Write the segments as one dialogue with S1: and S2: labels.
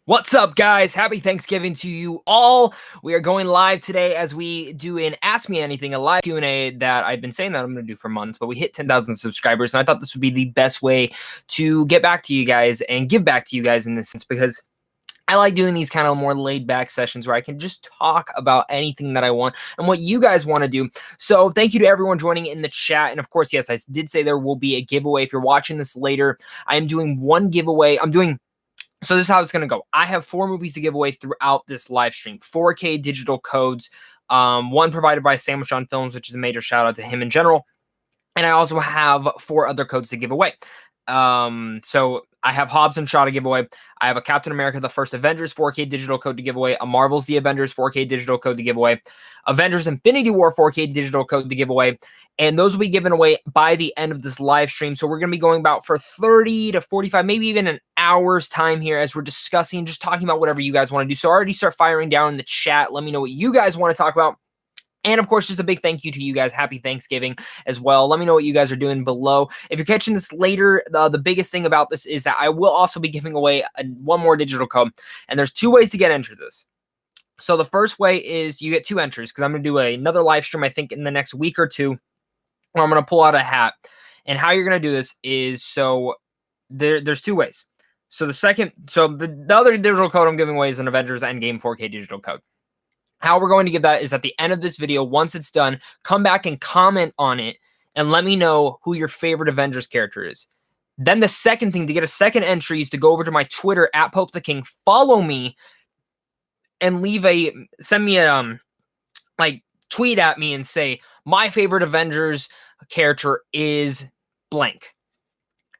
S1: What's up, guys? Happy Thanksgiving to you all. We are going live today as we do an Ask Me Anything, a live Q&A that I've been saying that I'm going to do for months, but we hit 10,000 subscribers, and I thought this would be the best way to get back to you guys and give back to you guys in this sense, because I like doing these kind of more laid-back sessions where I can just talk about anything that I want and what you guys want to do. So thank you to everyone joining in the chat. And of course, yes, I did say there will be a giveaway. If you're watching this later, I am doing one giveaway. So this is how it's going to go. I have 4 movies to give away throughout this live stream. 4K digital codes. One provided by Sandwich on Films, which is a major shout out to him in general. And I also have 4 other codes to give away. So I have Hobbs and Shaw to give away. I have a Captain America The First Avengers 4K digital code to give away. A Marvel's The Avengers 4K digital code to give away. Avengers Infinity War 4K digital code to give away. And those will be given away by the end of this live stream. So we're going to be going about for 30 to 45, maybe even an hour's time here as we're discussing, just talking about whatever you guys want to do. So already start firing down in the chat. Let me know what you guys want to talk about. And of course, just a big thank you to you guys. Happy Thanksgiving as well. Let me know what you guys are doing below. If you're catching this later, the biggest thing about this is that I will also be giving away one more digital code. And there's 2 ways to get into this. So the first way is you get 2 entries, because I'm going to do another live stream, I think, in the next week or 2. Where I'm going to pull out a hat. And how you're going to do this is, so there's 2 ways. So the other digital code I'm giving away is an Avengers Endgame 4K digital code. How we're going to give that is at the end of this video, once it's done, come back and comment on it and let me know who your favorite Avengers character is. Then the second thing, to get a second entry, is to go over to my Twitter at Pope the King, follow me, and send me a tweet at me and say, my favorite Avengers character is blank.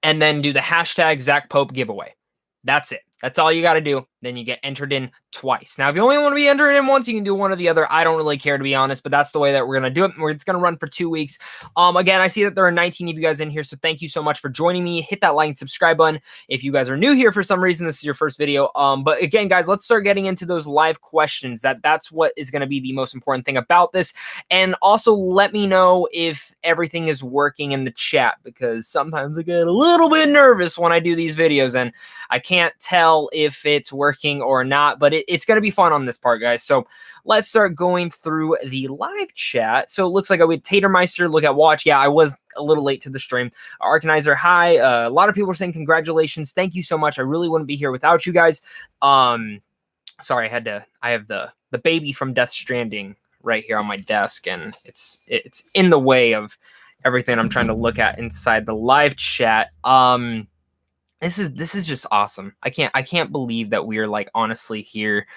S1: And then do the hashtag Zach Pope giveaway. That's it. That's all you got to do. Then you get entered in twice. Now, if you only want to be entered in once, you can do one or the other. I don't really care, to be honest, but that's the way that we're going to do it. It's going to run for 2 weeks. Again, I see that there are 19 of you guys in here, so thank you so much for joining me. Hit that like and subscribe button. If you guys are new here for some reason, this is your first video. But again, guys, let's start getting into those live questions. That's what is going to be the most important thing about this. And also let me know if everything is working in the chat, because sometimes I get a little bit nervous when I do these videos and I can't tell if it's working or not, but it's going to be fun on this part, guys. So let's start going through the live chat. So it looks like I would Tatermeister, look at watch. Yeah, I was a little late to the stream. Arkanizer, hi. A lot of people are saying congratulations. Thank you so much. I really wouldn't be here without you guys. Sorry, I have the baby from Death Stranding right here on my desk, and it's in the way of everything I'm trying to look at inside the live chat. This is just awesome. I can't believe that we are honestly here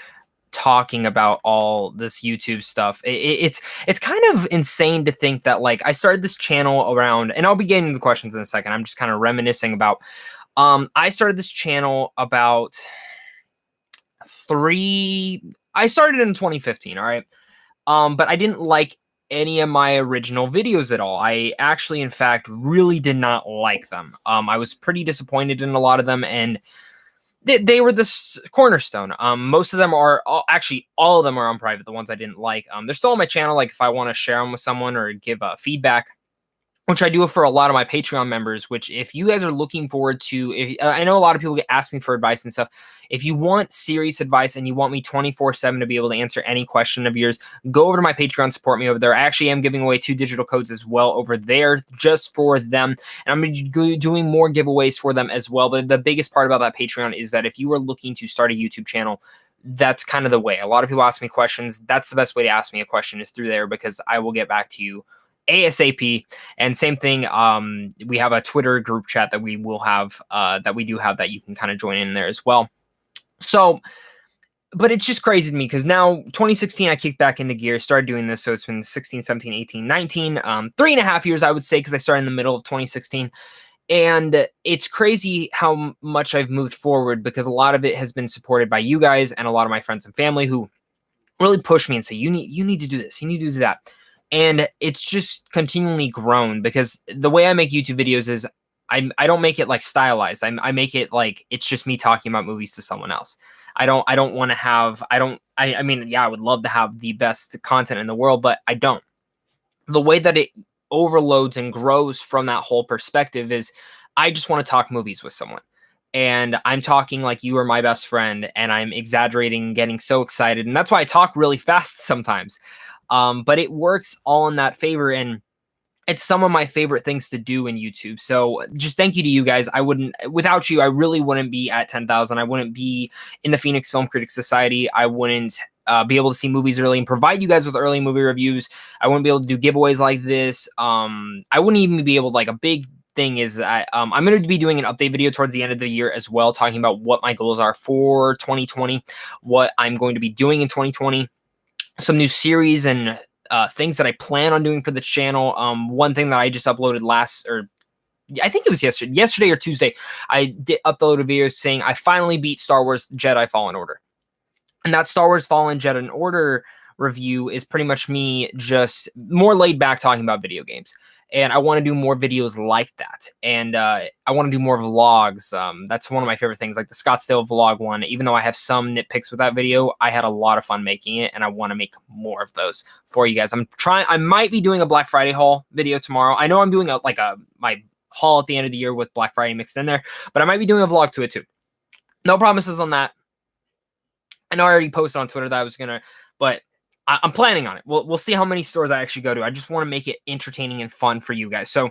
S1: talking about all this YouTube stuff. It's kind of insane to think that I started this channel around, and I'll be getting to the questions in a second. I'm just kind of reminiscing about I started this channel about I started in 2015, all right? But I didn't like any of my original videos at all. I actually, in fact, really did not like them. I was pretty disappointed in a lot of them, and they were the cornerstone. Most of them are, actually, all of them are on private, the ones I didn't like. They're still on my channel, if I want to share them with someone or give feedback, which I do for a lot of my Patreon members, which if you guys are looking forward to, I know a lot of people ask me for advice and stuff. If you want serious advice and you want me 24/7 to be able to answer any question of yours, go over to my Patreon, support me over there. I actually am giving away 2 digital codes as well over there just for them. And I'm going to be doing more giveaways for them as well. But the biggest part about that Patreon is that if you are looking to start a YouTube channel, that's kind of the way. A lot of people ask me questions. That's the best way to ask me a question, is through there, because I will get back to you ASAP. And same thing, we have a Twitter group chat that we do have that you can kind of join in there as well. So, but it's just crazy to me, because now 2016 I kicked back into gear, started doing this. So it's been 16, 17, 18, 19, 3.5 years, I would say, because I started in the middle of 2016. And it's crazy how much I've moved forward, because a lot of it has been supported by you guys and a lot of my friends and family who really push me and say, you need to do this, you need to do that. And it's just continually grown, because the way I make YouTube videos is I don't make it stylized. I make it it's just me talking about movies to someone else. I don't want to have, I mean, yeah, I would love to have the best content in the world, but I don't. The way that it overloads and grows from that whole perspective is I just want to talk movies with someone. and I'm talking like you are my best friend, and I'm exaggerating and getting so excited. And that's why I talk really fast sometimes. But it works all in that favor. And it's some of my favorite things to do in YouTube. So just thank you to you guys. Without you, I really wouldn't be at 10,000. I wouldn't be in the Phoenix Film Critics Society. I wouldn't be able to see movies early and provide you guys with early movie reviews. I wouldn't be able to do giveaways like this. I wouldn't even be able to, like, a big thing is that I'm going to be doing an update video towards the end of the year as well, talking about what my goals are for 2020, what I'm going to be doing in 2020, some new series and things that I plan on doing for the channel. One thing that I just uploaded I think it was yesterday or Tuesday, I did upload a video saying I finally beat Star Wars Jedi Fallen Order. And that Star Wars Fallen Jedi Order review is pretty much me just more laid back talking about video games. And I want to do more videos like that. And I want to do more vlogs. That's one of my favorite things, like the Scottsdale vlog one. Even though I have some nitpicks with that video, I had a lot of fun making it, and I want to make more of those for you guys. I might be doing a Black Friday haul video tomorrow. I know I'm doing my haul at the end of the year with Black Friday mixed in there, but I might be doing a vlog to it too. No promises on that. I know I already posted on Twitter that I was gonna, but I'm planning on it. We'll see how many stores I actually go to. I just want to make it entertaining and fun for you guys. So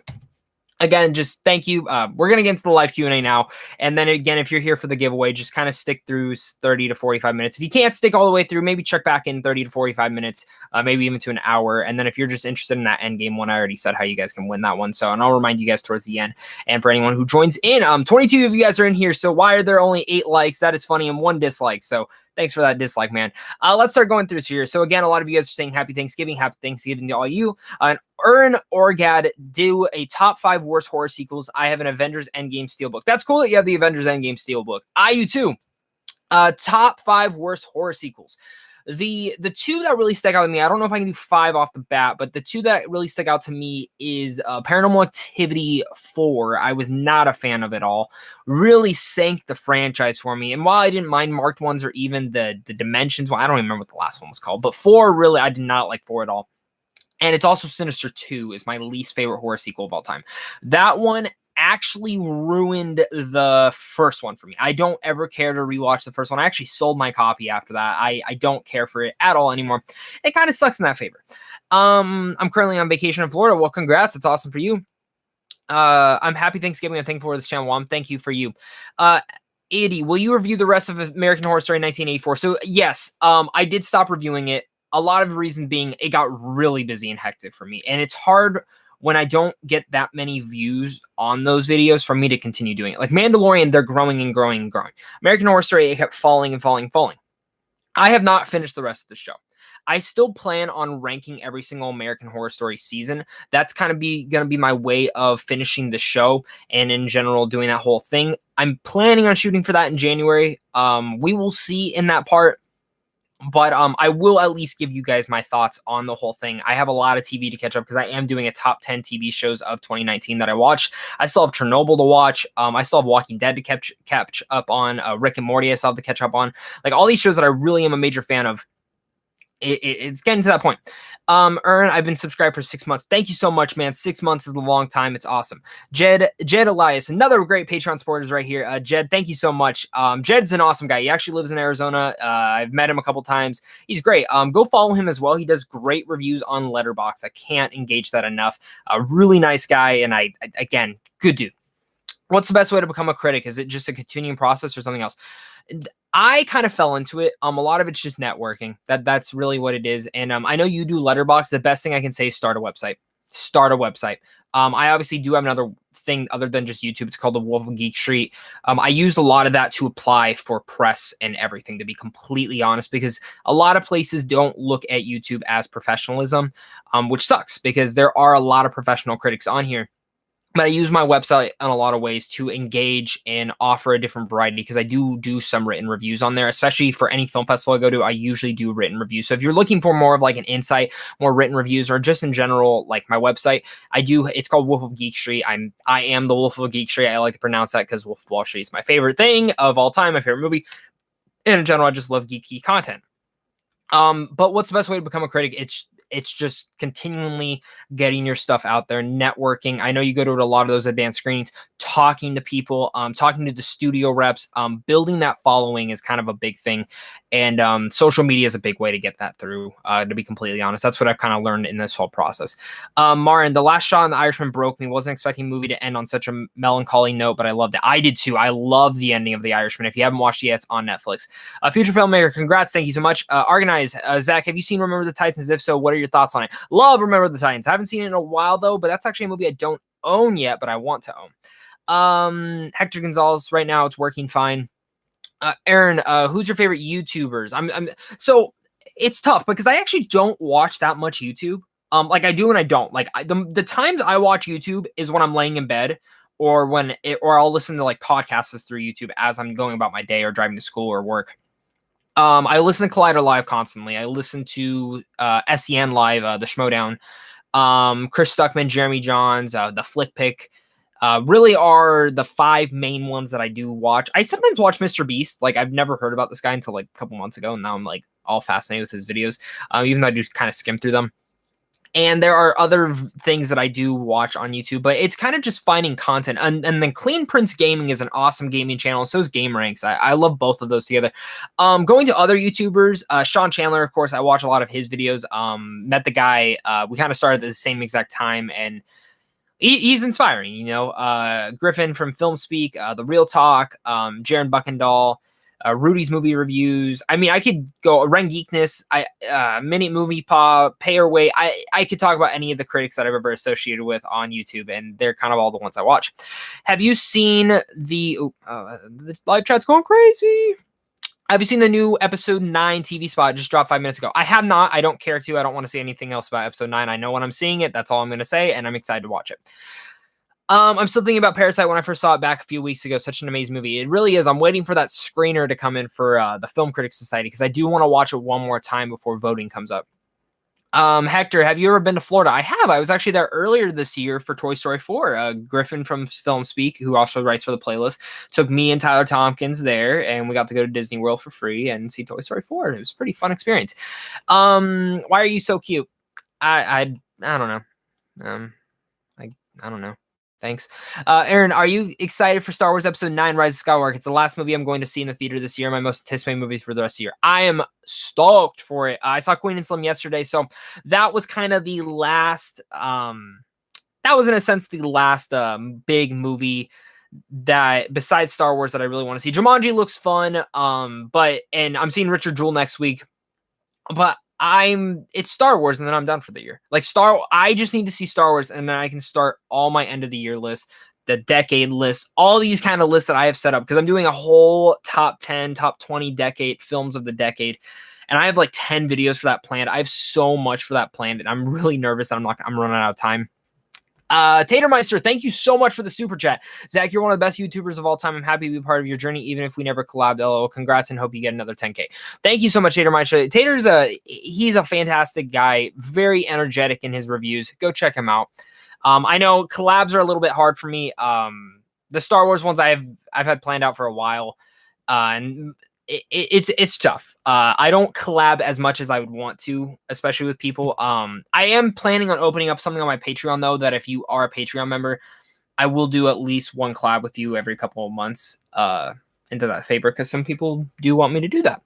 S1: again, just thank you. We're going to get into the live Q&A now. And then again, if you're here for the giveaway, just kind of stick through 30 to 45 minutes. If you can't stick all the way through, maybe check back in 30 to 45 minutes, maybe even to an hour. And then if you're just interested in that Endgame one, I already said how you guys can win that one. So, and I'll remind you guys towards the end. And for anyone who joins in, 22 of you guys are in here. So why are there only 8 likes? That is funny, and 1 dislike. So thanks for that dislike, man. Let's start going through this here. So again, a lot of you guys are saying happy Thanksgiving to all you. Ern Orgad do a top 5 worst horror sequels. I have an Avengers Endgame Steelbook. That's cool that you have the Avengers Endgame Steelbook. I do too. Top 5 worst horror sequels. The 2 that really stick out to me, I don't know if I can do 5 off the bat, but the 2 that really stick out to me is Paranormal Activity 4. I was not a fan of it all. Really sank the franchise for me. And while I didn't mind marked ones or even the Dimensions one, I don't even remember what the last one was called, but 4, really, I did not like 4 at all. And it's also Sinister 2 is my least favorite horror sequel of all time. That one actually ruined the first one for me. I don't ever care to rewatch the first one. I actually sold my copy after that. I don't care for it at all anymore. It kind of sucks in that favor. I'm currently on vacation in Florida. Well, congrats. It's awesome for you. I'm happy Thanksgiving and thankful for this channel. Well, thank you for you. Eddie, will you review the rest of American Horror Story 1984? So yes, I did stop reviewing it. A lot of the reason being it got really busy and hectic for me. And it's hard when I don't get that many views on those videos for me to continue doing it. Like Mandalorian, they're growing and growing and growing. American Horror Story, it kept falling and falling and falling. I have not finished the rest of the show. I still plan on ranking every single American Horror Story season. That's kind of going to be my way of finishing the show and in general doing that whole thing. I'm planning on shooting for that in January. We will see in that part. But I will at least give you guys my thoughts on the whole thing. I have a lot of TV to catch up because I am doing a top 10 TV shows of 2019 that I watched. I still have Chernobyl to watch. I still have Walking Dead to catch up on. Rick and Morty I still have to catch up on. Like all these shows that I really am a major fan of. It's getting to that point. Ern, I've been subscribed for 6 months. Thank you so much, man. 6 months is a long time. It's awesome. Jed Elias, another great Patreon supporters right here. Jed, thank you so much. Jed's an awesome guy. He actually lives in Arizona. I've met him a couple times. He's great. Go follow him as well. He does great reviews on Letterboxd. I can't engage that enough. A really nice guy, and again, good dude. What's the best way to become a critic? Is it just a continuing process or something else? I kind of fell into it. A lot of it's just networking. That's really what it is. And I know you do Letterboxd. The best thing I can say is start a website. Start a website. I obviously do have another thing other than just YouTube. It's called the Wolf of Geek Street. I used a lot of that to apply for press and everything, to be completely honest, because a lot of places don't look at YouTube as professionalism, which sucks because there are a lot of professional critics on here. But I use my website in a lot of ways to engage and offer a different variety because I do some written reviews on there, especially for any film festival I go to. I usually do written reviews. So if you're looking for more of like an insight, more written reviews, or just in general, like my website, it's called Wolf of Geek Street. I am the Wolf of Geek Street. I like to pronounce that because Wolf of Wall Street is my favorite thing of all time, my favorite movie. And in general, I just love geeky content. But what's the best way to become a critic? It's just continually getting your stuff out there, networking. I know you go to a lot of those advanced screenings. talking to people, talking to the studio reps, building that following is kind of a big thing. And social media is a big way to get that through, to be completely honest. That's what I've kind of learned in this whole process. Marin, the last shot in The Irishman broke me. Wasn't expecting the movie to end on such a melancholy note, but I loved it. I did too. I love the ending of The Irishman. If you haven't watched it yet, it's on Netflix. Future filmmaker, congrats. Thank you so much. Organize. Zach, have you seen Remember the Titans? If so, what are your thoughts on it? Love Remember the Titans. I haven't seen it in a while, though, but that's actually a movie I don't own yet, but I want to own. Hector Gonzalez, right now it's working fine. Aaron, who's your favorite YouTubers? So it's tough because I actually don't watch that much YouTube. Like I do and I don't. Like the times I watch YouTube is when I'm laying in bed or or I'll listen to like podcasts through YouTube as I'm going about my day or driving to school or work. I listen to Collider Live constantly. I listen to SEN Live, the Schmodown, Chris Stuckman, Jeremy Johns, the Flick Pick. Really are the 5 main ones that I do watch. I sometimes watch Mr. Beast. Like I've never heard about this guy until like a couple months ago, and now I'm like all fascinated with his videos. Even though I do kind of skim through them. And there are other things that I do watch on YouTube, but it's kind of just finding content. And then Clean Prince Gaming is an awesome gaming channel. So is Game Ranks. I love both of those together. Going to other YouTubers, Sean Chandler, of course, I watch a lot of his videos. Met the guy. We kind of started at the same exact time, and he's inspiring, you know. Griffin from Film Speak, The Real Talk, Jaron Buckendahl, Rudy's movie reviews. I mean, I could go Ren Geekness, Minute Movie Pop, Pay Your Way. I could talk about any of the critics that I've ever associated with on YouTube, and they're kind of all the ones I watch. Have you seen the live chat's going crazy? Have you seen the new episode 9 TV spot just dropped 5 minutes ago? I have not. I don't care to. I don't want to say anything else about episode 9. I know when I'm seeing it. That's all I'm going to say, and I'm excited to watch it. I'm still thinking about Parasite when I first saw it back a few weeks ago. Such an amazing movie. It really is. I'm waiting for that screener to come in for the Film Critics Society because I do want to watch it one more time before voting comes up. Hector, have you ever been to Florida? I have. I was actually there earlier this year for Toy Story 4. Griffin from Film Speak, who also writes for the playlist, took me and Tyler Tompkins there, and we got to go to Disney World for free and see Toy Story 4. It was a pretty fun experience. Why are you so cute? I don't know. I don't know. Thanks. Aaron, are you excited for Star Wars Episode 9, Rise of Skywalker? It's the last movie I'm going to see in the theater this year. My most anticipated movie for the rest of the year. I am stoked for it. I saw Queen and Slim yesterday, so that was kind of the last, that was in a sense the last big movie that, besides Star Wars, that I really want to see. Jumanji looks fun, and I'm seeing Richard Jewell next week, but it's Star Wars and then I'm done for the year. Like I just need to see Star Wars and then I can start all my end of the year list, the decade list, all these kind of lists that I have set up because I'm doing a whole top 10, top 20 decade films of the decade. And I have like 10 videos for that planned. I have so much for that planned and I'm really nervous that I'm running out of time. Tatermeister, thank you so much for the super chat. Zach, you're one of the best YouTubers of all time. I'm happy to be part of your journey, even if we never collabed. LOL. Congrats and hope you get another 10K. Thank you so much, Tatermeister. He's a fantastic guy, very energetic in his reviews. Go check him out. I know collabs are a little bit hard for me. The Star Wars ones I've had planned out for a while, and it's tough. I don't collab as much as I would want to, especially with people. I am planning on opening up something on my Patreon, though, that if you are a Patreon member, I will do at least one collab with you every couple of months into that favor, because some people do want me to do that.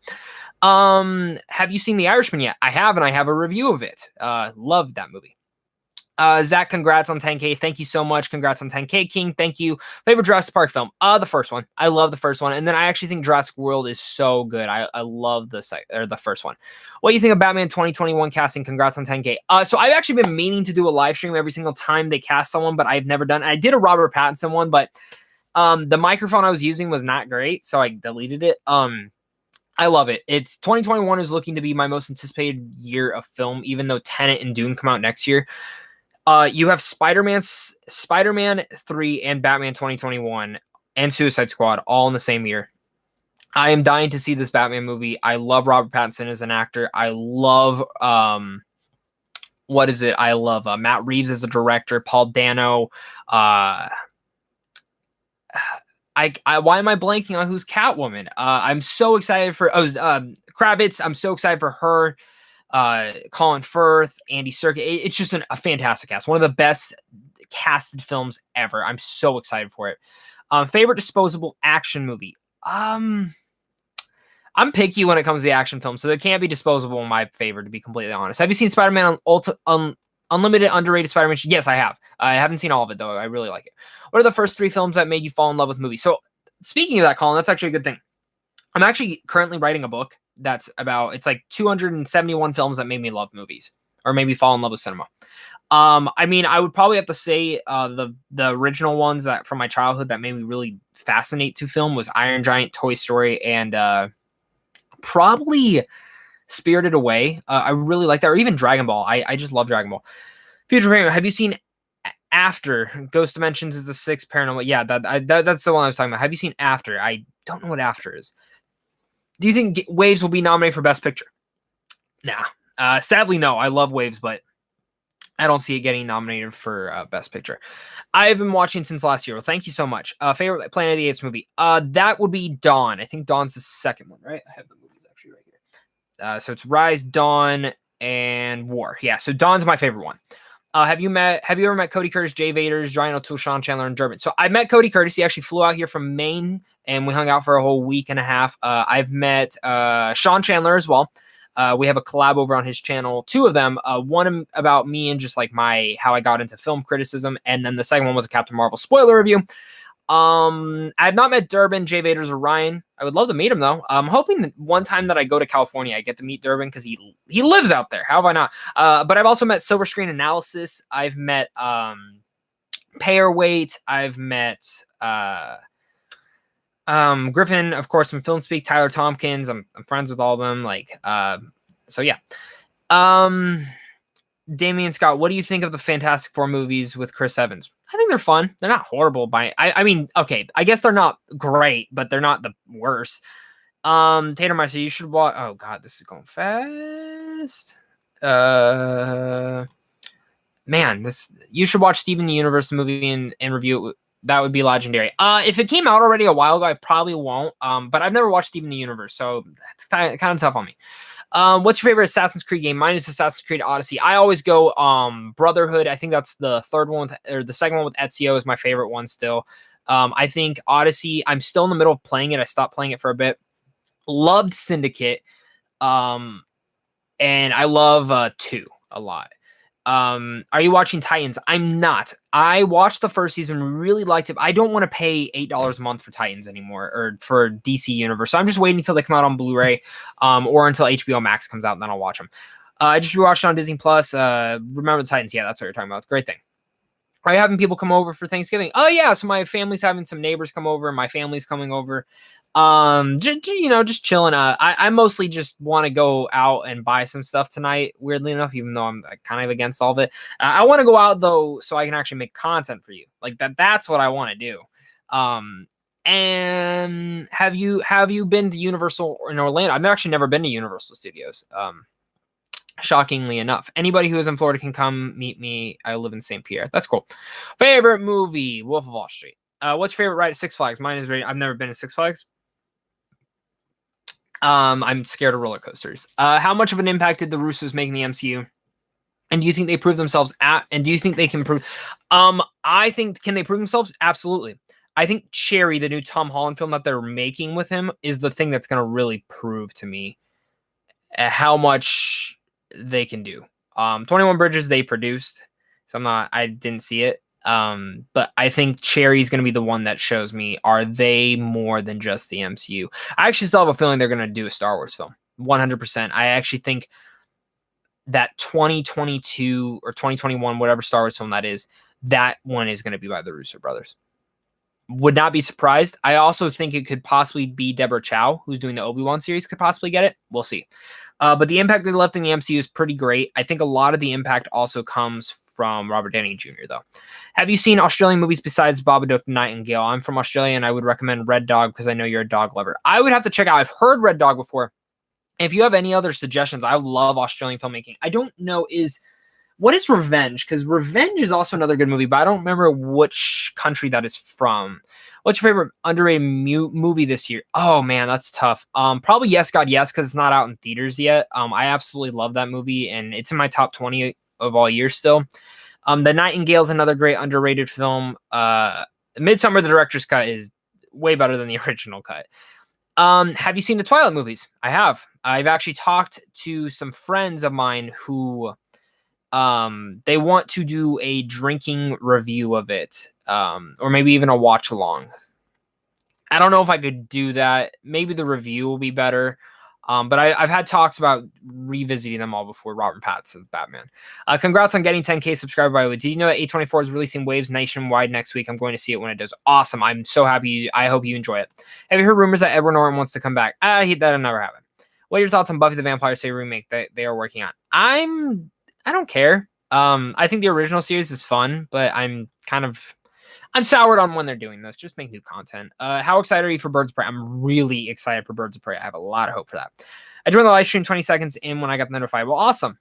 S1: Have you seen The Irishman yet? I have, and I have a review of it. Loved that movie. Zach, congrats on 10K. Thank you so much. Congrats on 10K, King. Thank you. Favorite Jurassic Park film? The first one. I love the first one. And then I actually think Jurassic World is so good. I love the first one. What do you think of Batman 2021 casting? Congrats on 10K. So I've actually been meaning to do a live stream every single time they cast someone, but I've never done it. I did a Robert Pattinson one, but the microphone I was using was not great, so I deleted it. I love it. 2021 is looking to be my most anticipated year of film, even though Tenet and Dune come out next year. You have Spider-Man 3 and Batman 2021 and Suicide Squad all in the same year. I am dying to see this Batman movie. I love Robert Pattinson as an actor. I love Matt Reeves as a director, Paul Dano. Why am I blanking on who's Catwoman? I'm so excited for Kravitz. I'm so excited for her. Colin Firth, Andy Serkis. It's just a fantastic cast. One of the best casted films ever. I'm so excited for it. Favorite disposable action movie. I'm picky when it comes to the action film, so there can't be disposable in my favor, to be completely honest. Have you seen Spider-Man Unlimited Underrated Spider-Man? Yes, I have. I haven't seen all of it, though. I really like it. What are the first 3 films that made you fall in love with movies? So, speaking of that, Colin, that's actually a good thing. I'm actually currently writing a book that's about, it's like 271 films that made me love movies, or made me fall in love with cinema. I mean, I would probably have to say the original ones that from my childhood that made me really fascinate to film was Iron Giant, Toy Story, and probably Spirited Away. I really like that, or even Dragon Ball. I just love Dragon Ball. Future Premium, have you seen After? Ghost Dimensions is the 6th Paranormal. Yeah, that's the one I was talking about. Have you seen After? I don't know what After is. Do you think Waves will be nominated for Best Picture? Nah. Sadly, no. I love Waves, but I don't see it getting nominated for Best Picture. I've been watching since last year. Well, thank you so much. Favorite Planet of the Apes movie? That would be Dawn. I think Dawn's the second one, right? I have the movies actually right here. So it's Rise, Dawn, and War. Yeah, so Dawn's my favorite one. Have you ever met Cody Curtis, Jay Vaders, Ryan O'Toole, Sean Chandler, and Durbin? So I met Cody Curtis. He actually flew out here from Maine, and we hung out for a whole week and a half. I've met Sean Chandler as well. We have a collab over on his channel, 2 of them. One about me and just like how I got into film criticism, and then the second one was a Captain Marvel spoiler review. I've not met Durbin, Jay Vaders, or Ryan. I would love to meet him though. I'm hoping that one time that I go to California, I get to meet Durbin because he lives out there. How have I not? But I've also met Silver Screen Analysis. I've met Payerweight. I've met Griffin, of course, from Film Speak, Tyler Tompkins. I'm friends with all of them. So yeah. Damian Scott, what do you think of the Fantastic Four movies with Chris Evans? I think they're fun. They're not horrible I mean, okay, I guess they're not great, but they're not the worst. Tater Meister, you should watch. Oh god, this is going fast. Man, you should watch Steven the Universe the movie and review it. That would be legendary. If it came out already a while ago, I probably won't. But I've never watched Steven the Universe, so that's kind of tough on me. What's your favorite Assassin's Creed game? Mine is Assassin's Creed Odyssey. I always go Brotherhood. I think that's the third one or the second one with Ezio is my favorite one still. I think Odyssey, I'm still in the middle of playing it. I stopped playing it for a bit. Loved Syndicate. And I love 2 a lot. Are you watching Titans? I'm not. I watched the first season, really liked it. I don't want to pay $8 a month for Titans anymore, or for DC Universe. So I'm just waiting until they come out on Blu-ray, or until HBO Max comes out, and then I'll watch them. I just rewatched it on Disney Plus. Remember the Titans? Yeah, that's what you're talking about. It's a great thing. Are you having people come over for Thanksgiving? Oh yeah, so my family's having some neighbors come over. My family's coming over. Just chilling. I mostly just want to go out and buy some stuff tonight. Weirdly enough, even though I'm kind of against all of it, I want to go out though so I can actually make content for you. Like that. That's what I want to do. And have you been to Universal in Orlando? I've actually never been to Universal Studios. Shockingly enough, anybody who is in Florida can come meet me. I live in St. Pierre. That's cool. Favorite movie: Wolf of Wall Street. What's your favorite ride at Six Flags? Mine is I've never been to Six Flags. I'm scared of roller coasters. How much of an impact did the Russos make in the MCU? And do you think they prove themselves and do you think they can prove? I think, can they prove themselves? Absolutely. I think Cherry, the new Tom Holland film that they're making with him, is the thing that's going to really prove to me how much they can do. 21 Bridges they produced, so I didn't see it. But I think Cherry's going to be the one that shows me, are they more than just the MCU? I actually still have a feeling they're going to do a Star Wars film. 100%. I actually think that 2022 or 2021, whatever Star Wars film that is, that one is going to be by the Russo brothers. Would not be surprised. I also think it could possibly be Deborah Chow, who's doing the Obi-Wan series, could possibly get it. We'll see. But the impact they left in the MCU is pretty great. I think a lot of the impact also comes from Robert Downey Jr., though. Have you seen Australian movies besides Babadook and Nightingale? I'm from Australia, and I would recommend Red Dog because I know you're a dog lover. I would have to check out. I've heard Red Dog before. If you have any other suggestions, I love Australian filmmaking. I don't know what is Revenge? Because Revenge is also another good movie, but I don't remember which country that is from. What's your favorite underrated movie this year? Oh man, that's tough. Probably Yes God Yes, because it's not out in theaters yet. I absolutely love that movie, and it's in my top 20 of all years still. The Nightingale's another great underrated film. Midsummer, the director's cut, is way better than the original cut. Have you seen the Twilight movies? I have. I've actually talked to some friends of mine who they want to do a drinking review of it, or maybe even a watch along. I don't know if I could do that. Maybe the review will be better. But I've had talks about revisiting them all before. Robert Pattinson's Batman. Congrats on getting 10K subscribers, by the way. Did you know that A24 is releasing Waves nationwide next week? I'm going to see it when it does. Awesome. I'm so happy. I hope you enjoy it. Have you heard rumors that Edward Norton wants to come back? That'll never happen. What are your thoughts on Buffy the Vampire Slayer remake that they are working on? I don't care. I think the original series is fun, but I'm soured on when they're doing this. Just make new content. How excited are you for Birds of Prey? I'm really excited for Birds of Prey. I have a lot of hope for that. I joined the live stream 20 seconds in when I got notified. Well, awesome.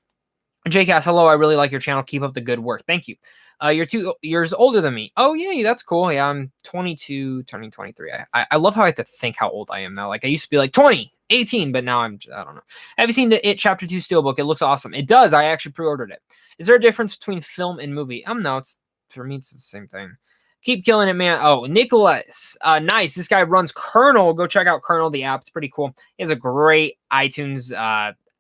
S1: JCast, hello. I really like your channel. Keep up the good work. Thank you. You're 2 years older than me. Oh, yeah, that's cool. Yeah, I'm 22, turning 23. I love how I have to think how old I am now. Like, I used to be like 20, 18, but now I don't know. Have you seen the It Chapter 2 Steelbook? It looks awesome. It does. I actually pre-ordered it. Is there a difference between film and movie? No, for me, it's the same thing. Keep killing it, man. Oh, Nicholas. Nice. This guy runs Kernel. Go check out Kernel, the app. It's pretty cool. He has a great iTunes,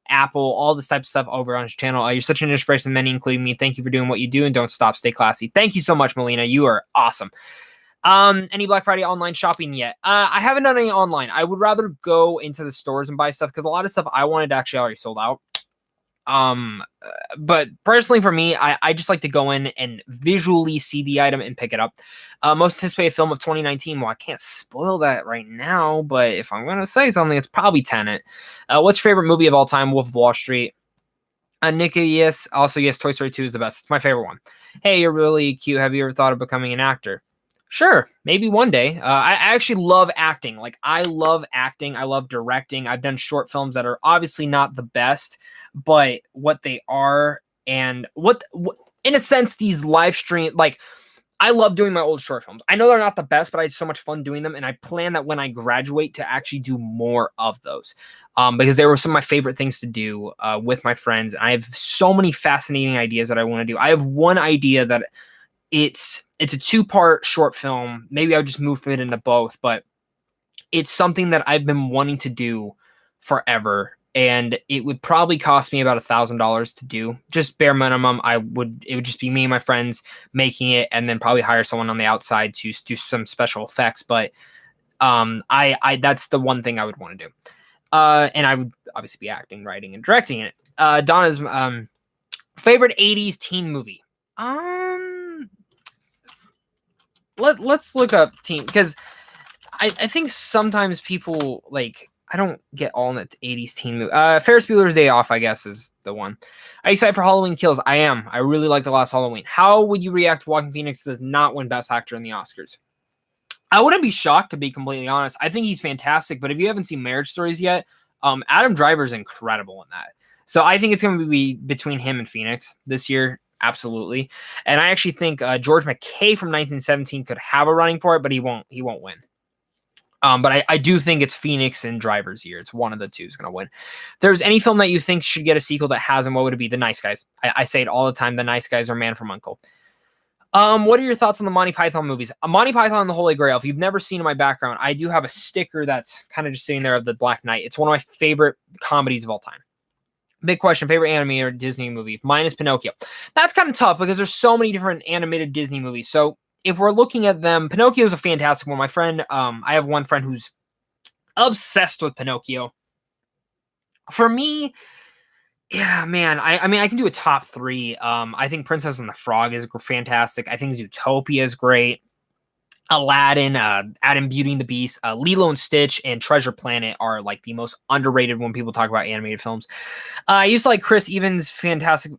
S1: Apple, all this type of stuff over on his channel. You're such an inspiration to many, including me. Thank you for doing what you do, and don't stop. Stay classy. Thank you so much, Melina. You are awesome. Any Black Friday online shopping yet? I haven't done any online. I would rather go into the stores and buy stuff because a lot of stuff I wanted actually already sold out. But personally for me, I just like to go in and visually see the item and pick it up. Most anticipated film of 2019. Well, I can't spoil that right now, but if I'm gonna say something, it's probably Tenet. What's your favorite movie of all time? Wolf of Wall Street. Nikki, yes. Also, yes, Toy Story 2 is the best. It's my favorite one. Hey, you're really cute. Have you ever thought of becoming an actor? Sure, maybe one day. I actually love acting. Like, I love acting. I love directing. I've done short films that are obviously not the best, but what they are, and what in a sense, these live stream, like, I love doing my old short films. I know they're not the best, but I had so much fun doing them, and I plan that when I graduate to actually do more of those, because they were some of my favorite things to do with my friends. And I have so many fascinating ideas that I want to do. I have one idea that it's a 2-part short film. Maybe I would just move it into both, but it's something that I've been wanting to do forever. And it would probably cost me about $1,000 to do, just bare minimum. It would just be me and my friends making it, and then probably hire someone on the outside to do some special effects. But I that's the one thing I would want to do. And I would obviously be acting, writing, and directing it. Donna's favorite 80s teen movie. Let's look up teen, because I think sometimes people, like, I don't get all in the 80s teen movie. Ferris Bueller's Day Off, I guess, is the one. Are you excited for Halloween Kills? I am. I really like the last Halloween. How would you react to Joaquin Phoenix does not win Best Actor in the Oscars? I wouldn't be shocked, to be completely honest. I think he's fantastic, but if you haven't seen Marriage Stories yet, Adam Driver's incredible in that. So I think it's going to be between him and Phoenix this year. Absolutely. And I actually think George McKay from 1917 could have a running for it, but he won't win. But I do think it's Phoenix and Driver's year. It's one of the two is going to win. If there's any film that you think should get a sequel that hasn't, what would it be? The Nice Guys. I say it all the time. The Nice Guys or Man from U.N.C.L.E. What are your thoughts on the Monty Python movies? Monty Python and the Holy Grail. If you've never seen in my background, I do have a sticker that's kind of just sitting there of the Black Knight. It's one of my favorite comedies of all time. Big question, favorite animated or Disney movie? Mine is Pinocchio. That's kind of tough because there's so many different animated Disney movies. So if we're looking at them, Pinocchio is a fantastic one. My friend, I have one friend who's obsessed with Pinocchio. For me, yeah, man, I mean, I can do a top 3. I think Princess and the Frog is fantastic. I think Zootopia is great. Aladdin, Adam Beauty and the Beast, Lilo and Stitch, and Treasure Planet are like the most underrated when people talk about animated films. I used to like Chris Evans' Fantastic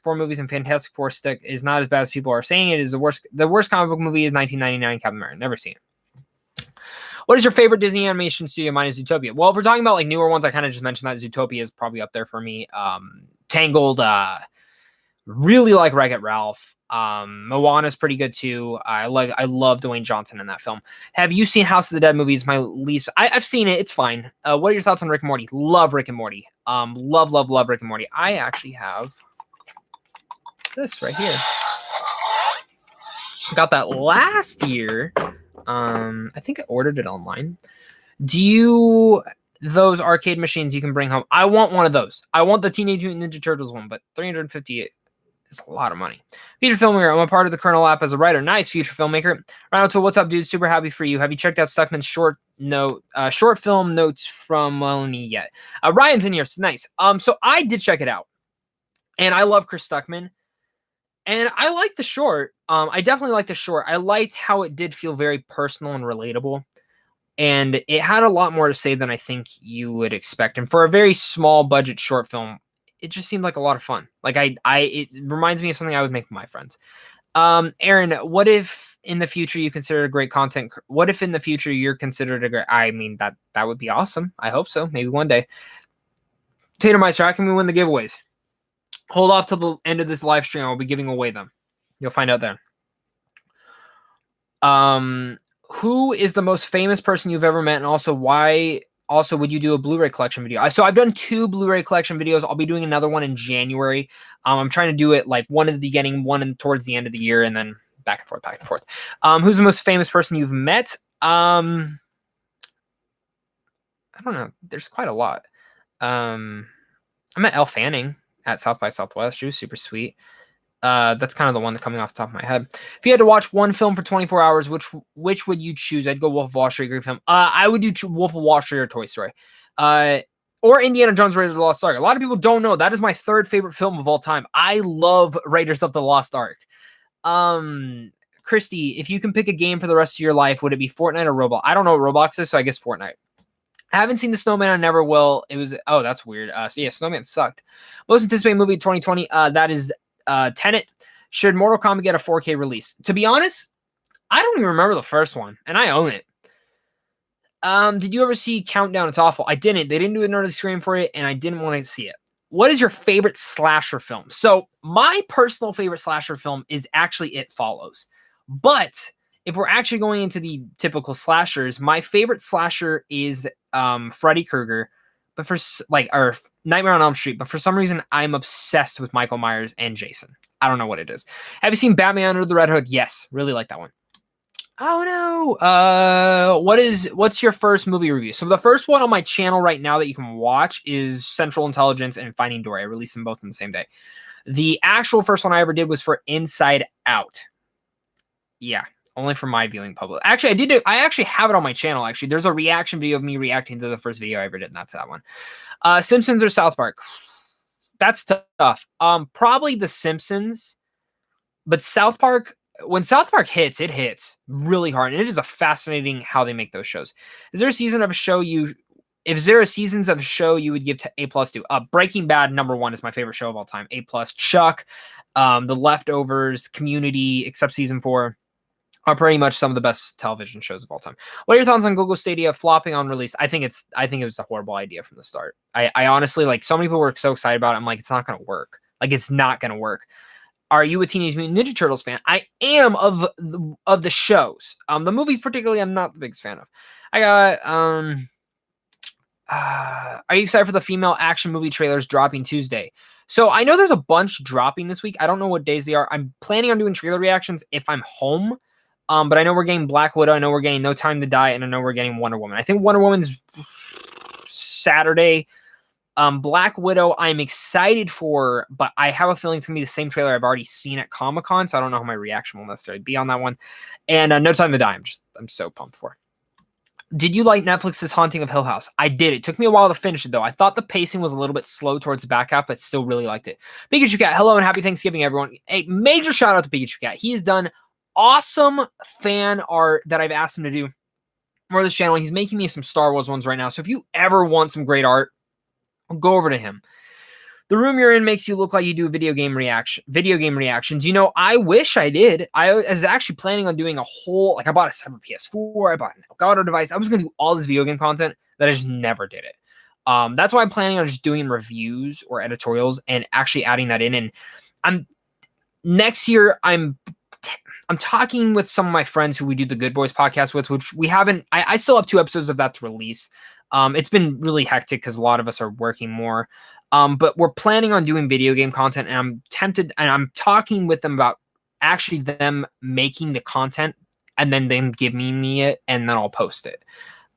S1: Four movies, and Fantastic Four stick is not as bad as people are saying it is. The worst comic book movie is 1999 Captain America. Never seen it. What is your favorite Disney animation studio? Mine is Zootopia. Well, if we're talking about like newer ones, I kind of just mentioned that Zootopia is probably up there for me. Tangled, really like Wreck-It Ralph. Moana's pretty good too. I love Dwayne Johnson in that film. Have you seen House of the Dead movies? My least. I've seen it. It's fine. What are your thoughts on Rick and Morty? Love Rick and Morty. Love Rick and Morty. I actually have This right here. Got that last year. I think I ordered it online. Those arcade machines you can bring home? I want one of those. I want the Teenage Mutant Ninja Turtles one, but $350 is a lot of money. Future filmmaker. I'm a part of the Kernel app as a writer. Nice, future filmmaker. Ronald, what's up, dude? Super happy for you. Have you checked out Stuckman's short film notes from Melanie yet? Ryan's in here. So nice. So I did check it out, and I love Chris Stuckman. And I like the short. I definitely like the short. I liked how it did feel very personal and relatable. And it had a lot more to say than I think you would expect. And for a very small budget short film, it just seemed like a lot of fun. Like it reminds me of something I would make with my friends. Aaron, what if in the future you consider a great content? What if in the future you're considered a great? I mean, that would be awesome. I hope so. Maybe one day. Tatermeister, how can we win the giveaways? Hold off till the end of this live stream. I'll be giving away them. You'll find out then. Who is the most famous person you've ever met, and also why? Also, would you do a Blu-ray collection video? So I've done 2 Blu-ray collection videos. I'll be doing another one in January. I'm trying to do it like one at the beginning, towards the end of the year, and then back and forth, back and forth. Who's the most famous person you've met? I don't know. There's quite a lot. I met Elle Fanning at South by Southwest. She was super sweet. That's kind of the one that's coming off the top of my head. If you had to watch one film for 24 hours, which would you choose? I'd go Wolf of Wall Street, great film. I would do Wolf of Wall Street or Toy Story. Or Indiana Jones Raiders of the Lost Ark. A lot of people don't know that is my 3rd favorite film of all time. I love Raiders of the Lost Ark. Christy, if you can pick a game for the rest of your life, would it be Fortnite or Roblox? I don't know what Roblox is, so I guess Fortnite. I haven't seen The Snowman. I never will. That's weird. So yeah, Snowman sucked. Most anticipated movie 2020. That is Tenet. Should Mortal Kombat get a 4K release? To be honest, I don't even remember the first one, and I own it. Did you ever see Countdown? It's awful. I didn't. They didn't do another screen for it, and I didn't want to see it. What is your favorite slasher film? So my personal favorite slasher film is actually It Follows. But if we're actually going into the typical slashers, my favorite slasher is Freddy Krueger, or Nightmare on Elm Street. But for some reason, I'm obsessed with Michael Myers and Jason. I don't know what it is. Have you seen Batman Under the Red Hood? Yes, really like that one. Oh no. What's your first movie review? So the first one on my channel right now that you can watch is Central Intelligence and Finding Dory. I released them both on the same day. The actual first one I ever did was for Inside Out. Yeah. Only for my viewing public. Actually, I actually have it on my channel. Actually, there's a reaction video of me reacting to the first video I ever did, and that's that one. Simpsons or South Park? That's tough. Probably The Simpsons, but South Park. When South Park hits, it hits really hard, and it is a fascinating how they make those shows. Is there a season of a show If there are seasons of a show you would give to A+ to? Breaking Bad #1 is my favorite show of all time. A+. Chuck, The Leftovers, Community, except season 4. Are pretty much some of the best television shows of all time. What are your thoughts on Google Stadia flopping on release? I think it was a horrible idea from the start. I honestly, like, so many people were so excited about it. I'm like, it's not going to work. Like, it's not going to work. Are you a Teenage Mutant Ninja Turtles fan? I am of the shows. The movies particularly, I'm not the biggest fan of. I got are you excited for the female action movie trailers dropping Tuesday? So I know there's a bunch dropping this week. I don't know what days they are. I'm planning on doing trailer reactions if I'm home. But I know we're getting Black Widow. I know we're getting No Time to Die, and I know we're getting Wonder Woman. I think Wonder Woman's Saturday. Black Widow, I'm excited for, but I have a feeling it's going to be the same trailer I've already seen at Comic-Con, so I don't know how my reaction will necessarily be on that one. And No Time to Die, I'm so pumped for. Did you like Netflix's Haunting of Hill House? I did. It took me a while to finish it, though. I thought the pacing was a little bit slow towards the back half, but still really liked it. Pikachu Cat, hello and happy Thanksgiving, everyone. A major shout out to Pikachu Cat. He has done awesome fan art that I've asked him to do more of this channel. He's making me some Star Wars ones right now. So if you ever want some great art, go over to him. The room you're in makes you look like you do video game reactions. You know, I wish I did. I was actually planning on doing a whole, I bought a separate PS4, I bought an Elgato device. I was going to do all this video game content that I just never did it. That's why I'm planning on just doing reviews or editorials and actually adding that in. And next year, I'm I'm talking with some of my friends who we do the Good Boys podcast with, which we haven't. I still have 2 episodes of that to release. It's been really hectic because a lot of us are working more. But we're planning on doing video game content, and I'm tempted, and I'm talking with them about actually them making the content and then them giving me it, and then I'll post it.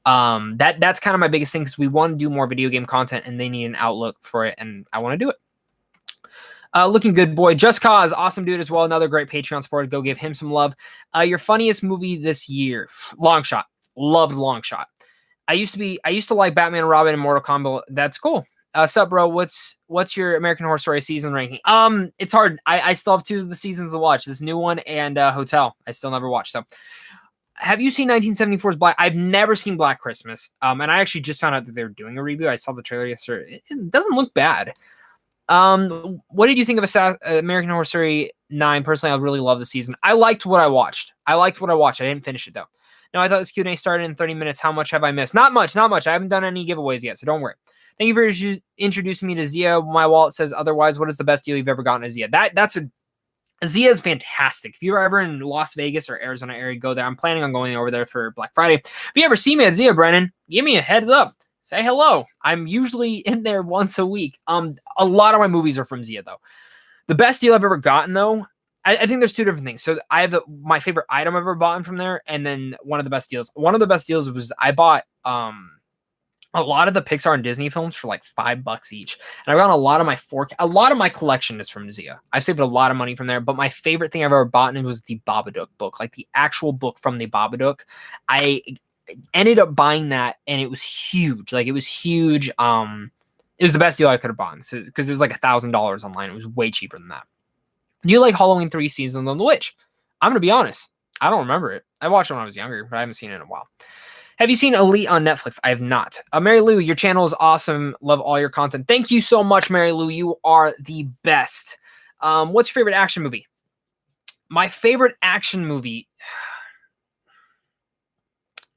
S1: That's kind of my biggest thing, because we want to do more video game content, and they need an outlook for it, and I want to do it. Looking good, boy. Just Cause, awesome dude as well. Another great Patreon supporter. Go give him some love. Your funniest movie this year? Long Shot. Loved Long Shot. I used to like Batman and Robin and Mortal Kombat. That's cool. Sup, bro? What's your American Horror Story season ranking? It's hard. I still have 2 of the seasons to watch. This new one and Hotel. I still never watched. So, have you seen 1974's Black? I've never seen Black Christmas. And I actually just found out that they were doing a reboot. I saw the trailer yesterday. It doesn't look bad. What did you think of American Horror Story 9? Personally, I really love the season. I liked what I watched. I didn't finish it though. No, I thought this Q&A started in 30 minutes. How much have I missed? Not much. I haven't done any giveaways yet, so don't worry. Thank you for introducing me to Zia. My wallet says otherwise. What is the best deal you've ever gotten at Zia? Zia is fantastic. If you're ever in Las Vegas or Arizona area, go there. I'm planning on going over there for Black Friday. If you ever see me at Zia, Brennan, give me a heads up. Say hello. I'm usually in there once a week. A lot of my movies are from Zia, though. The best deal I've ever gotten, though, I think there's 2 different things. So I have my favorite item I've ever bought from there, and then one of the best deals. One of the best deals was I bought a lot of the Pixar and Disney films for like $5 each, and I got a lot of my collection is from Zia. I've saved a lot of money from there, but my favorite thing I've ever bought was the Babadook book, like the actual book from the Babadook. I ended up buying that, and it was huge. Like, it was huge. It was the best deal I could have bought, because it was like $1,000 online. It was way cheaper than that. Do you like Halloween 3 Season of the Witch? I'm gonna be honest, I don't remember it. I watched it when I was younger, but I haven't seen it in a while. Have you seen Elite on Netflix? I have not. Mary Lou, your channel is awesome. Love all your content. Thank you so much, Mary Lou. You are the best. What's your favorite action movie? My favorite action movie,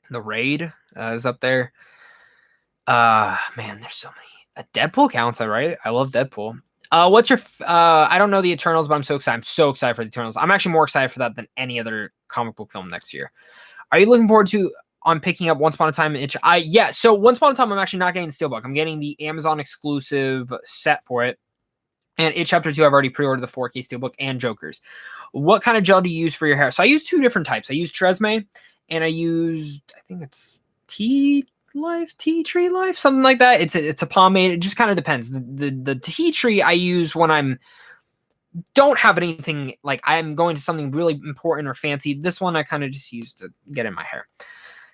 S1: The Raid, is up there. Man, there's so many. Deadpool counts, right? I love Deadpool. What's your? I don't know the Eternals, but I'm so excited. I'm so excited for the Eternals. I'm actually more excited for that than any other comic book film next year. Are you looking forward to picking up Once Upon a Time in Itch? Yeah. So Once Upon a Time, I'm actually not getting the Steelbook. I'm getting the Amazon exclusive set for it. And It Chapter 2, I've already pre-ordered the 4K Steelbook and Jokers. What kind of gel do you use for your hair? So I use 2 different types. I use Tresemme, and I think it's Tea Tree Life, something like that. It's a pomade. It just kind of depends. The tea tree I use when I'm don't have anything, like I'm going to something really important or fancy. This one I kind of just use to get in my hair,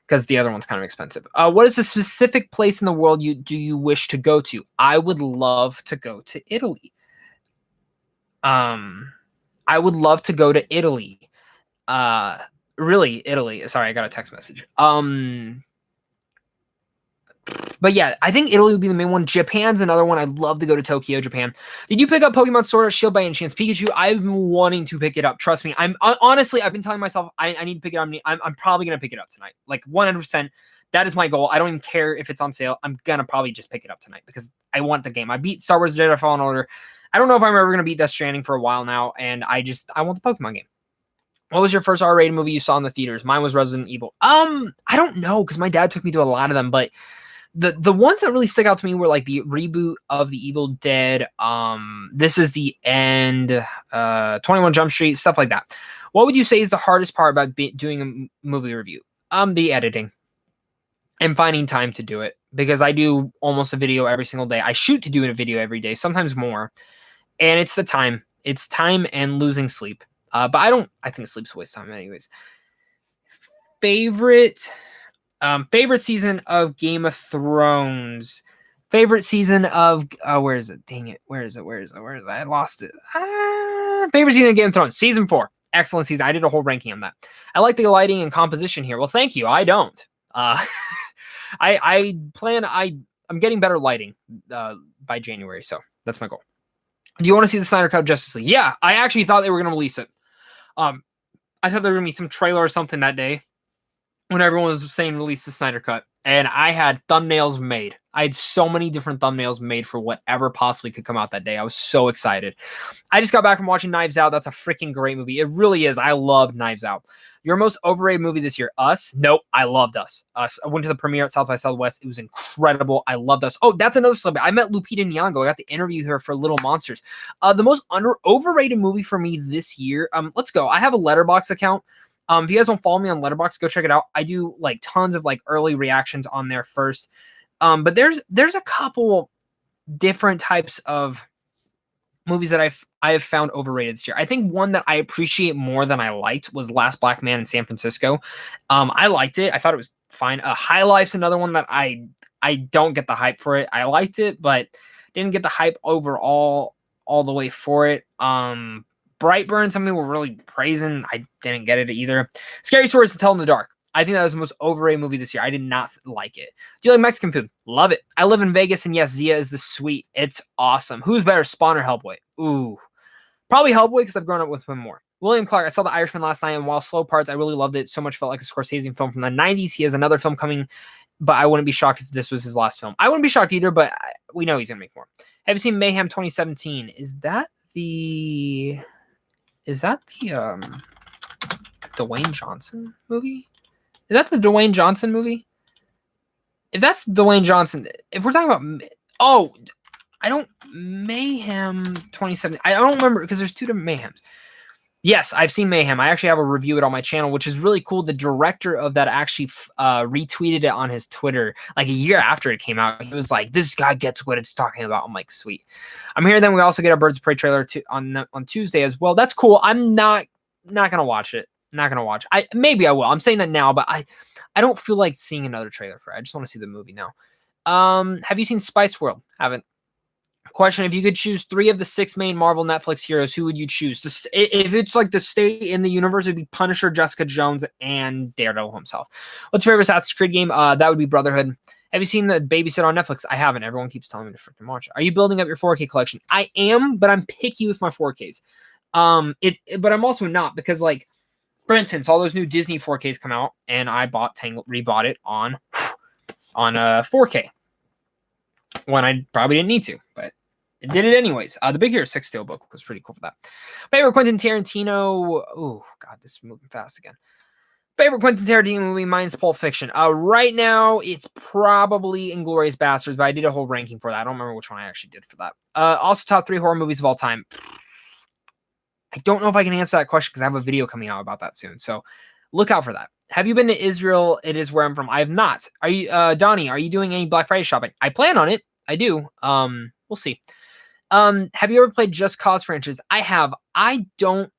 S1: because the other one's kind of expensive. What is a specific place in the world do you wish to go to? I would love to go to Italy. I would love to go to Italy. Really, Italy. Sorry, I got a text message. But yeah, I think Italy would be the main one. Japan's another one. I'd love to go to Tokyo, Japan. Did you pick up Pokemon Sword or Shield by any chance? Pikachu, I've been wanting to pick it up. Trust me. Honestly, I've been telling myself I need to pick it up. I'm probably going to pick it up tonight. Like 100%. That is my goal. I don't even care if it's on sale. I'm going to probably just pick it up tonight because I want the game. I beat Star Wars Jedi Fallen Order. I don't know if I'm ever going to beat Death Stranding for a while now. And I want the Pokemon game. What was your first R-rated movie you saw in the theaters? Mine was Resident Evil. I don't know, because my dad took me to a lot of them, but the ones that really stick out to me were like the reboot of The Evil Dead, This Is the End, 21 Jump Street, stuff like that. What would you say is the hardest part about doing a movie review? The editing and finding time to do it, because I do almost a video every single day. I shoot to do a video every day, sometimes more, and it's the time. It's time and losing sleep. But I think sleep's a waste of time anyways. Favorite season of Game of Thrones. Favorite season of, where is it? Dang it. Where is it? I lost it. Favorite season of Game of Thrones. Season 4. Excellent season. I did a whole ranking on that. I like the lighting and composition here. Well, thank you. I don't. I'm getting better lighting by January, so that's my goal. Do you want to see the Snyder Cut of Justice League? Yeah, I actually thought they were going to release it. I thought there were going to be some trailer or something that day when everyone was saying release the Snyder Cut, and I had thumbnails made. I had so many different thumbnails made for whatever possibly could come out that day. I was so excited. I just got back from watching Knives Out. That's a freaking great movie. It really is. I love Knives Out. Your most overrated movie this year? Us? Nope. I loved Us. Us. I went to the premiere at South by Southwest. It was incredible. I loved Us. Oh, that's another celebrity. I met Lupita Nyong'o. I got to interview her for Little Monsters. The most overrated movie for me this year. Let's go. I have a Letterboxd account. If you guys don't follow me on Letterboxd, go check it out. I do like tons of like early reactions on there first. But there's a couple different types of movies that I have found overrated this year. I think one that I appreciate more than I liked was Last Black Man in San Francisco. I liked it. I thought it was fine. High Life's another one that I don't get the hype for it. I liked it, but didn't get the hype overall all the way for it. Brightburn, some people were really praising. I didn't get it either. Scary Stories to Tell in the Dark. I think that was the most overrated movie this year. I did not like it. Do you like Mexican food? Love it. I live in Vegas, and yes, Zia is the sweet. It's awesome. Who's better, Spawn or Hellboy? Ooh. Probably Hellboy because I've grown up with him more. William Clark, I saw The Irishman last night, and while slow parts, I really loved it. So much felt like a Scorsese film from the 90s. He has another film coming, but I wouldn't be shocked if this was his last film. I wouldn't be shocked either, but we know he's going to make more. Have you seen Mayhem 2017? Is that the Dwayne Johnson movie? Is that the Dwayne Johnson movie? If that's Dwayne Johnson, if we're talking about, Mayhem 2017. I don't remember because there's two different Mayhems. Yes, I've seen Mayhem. I actually have a review of it on my channel, which is really cool. The director of that actually retweeted it on his Twitter like a year after it came out. He was like, "This guy gets what it's talking about." I'm like, sweet. I'm here. Then we also get our Birds of Prey trailer on Tuesday as well. That's cool. I'm not gonna watch it. Not gonna watch. Maybe I will. I'm saying that now, but I don't feel like seeing another trailer for it. I just want to see the movie now. Have you seen Spice World? Haven't. Question: if you could choose 3 of the 6 main Marvel Netflix heroes, who would you choose? If it's like to stay in the universe, it'd be Punisher, Jessica Jones, and Daredevil himself. What's your favorite Assassin's Creed game? That would be Brotherhood. Have you seen The Babysitter on Netflix? I haven't. Everyone keeps telling me to freaking watch it. Are you building up your 4K collection? I am, but I'm picky with my 4Ks. But I'm also not because, like, for instance, all those new Disney 4Ks come out, and I rebought it on 4K when I probably didn't need to, but it did it anyways. The Big Hero 6 Steelbook was pretty cool for that. Favorite Quentin Tarantino? Oh God, this is moving fast again. Favorite Quentin Tarantino movie? Mine's Pulp Fiction. Right now it's probably Inglourious Basterds, but I did a whole ranking for that. I don't remember which one I actually did for that. Also, top 3 horror movies of all time. I don't know if I can answer that question because I have a video coming out about that soon. So look out for that. Have you been to Israel? It is where I'm from. I have not. Are you, Donnie? Are you doing any Black Friday shopping? I plan on it. I do. We'll see. Have you ever played Just Cause franchise? I have. I don't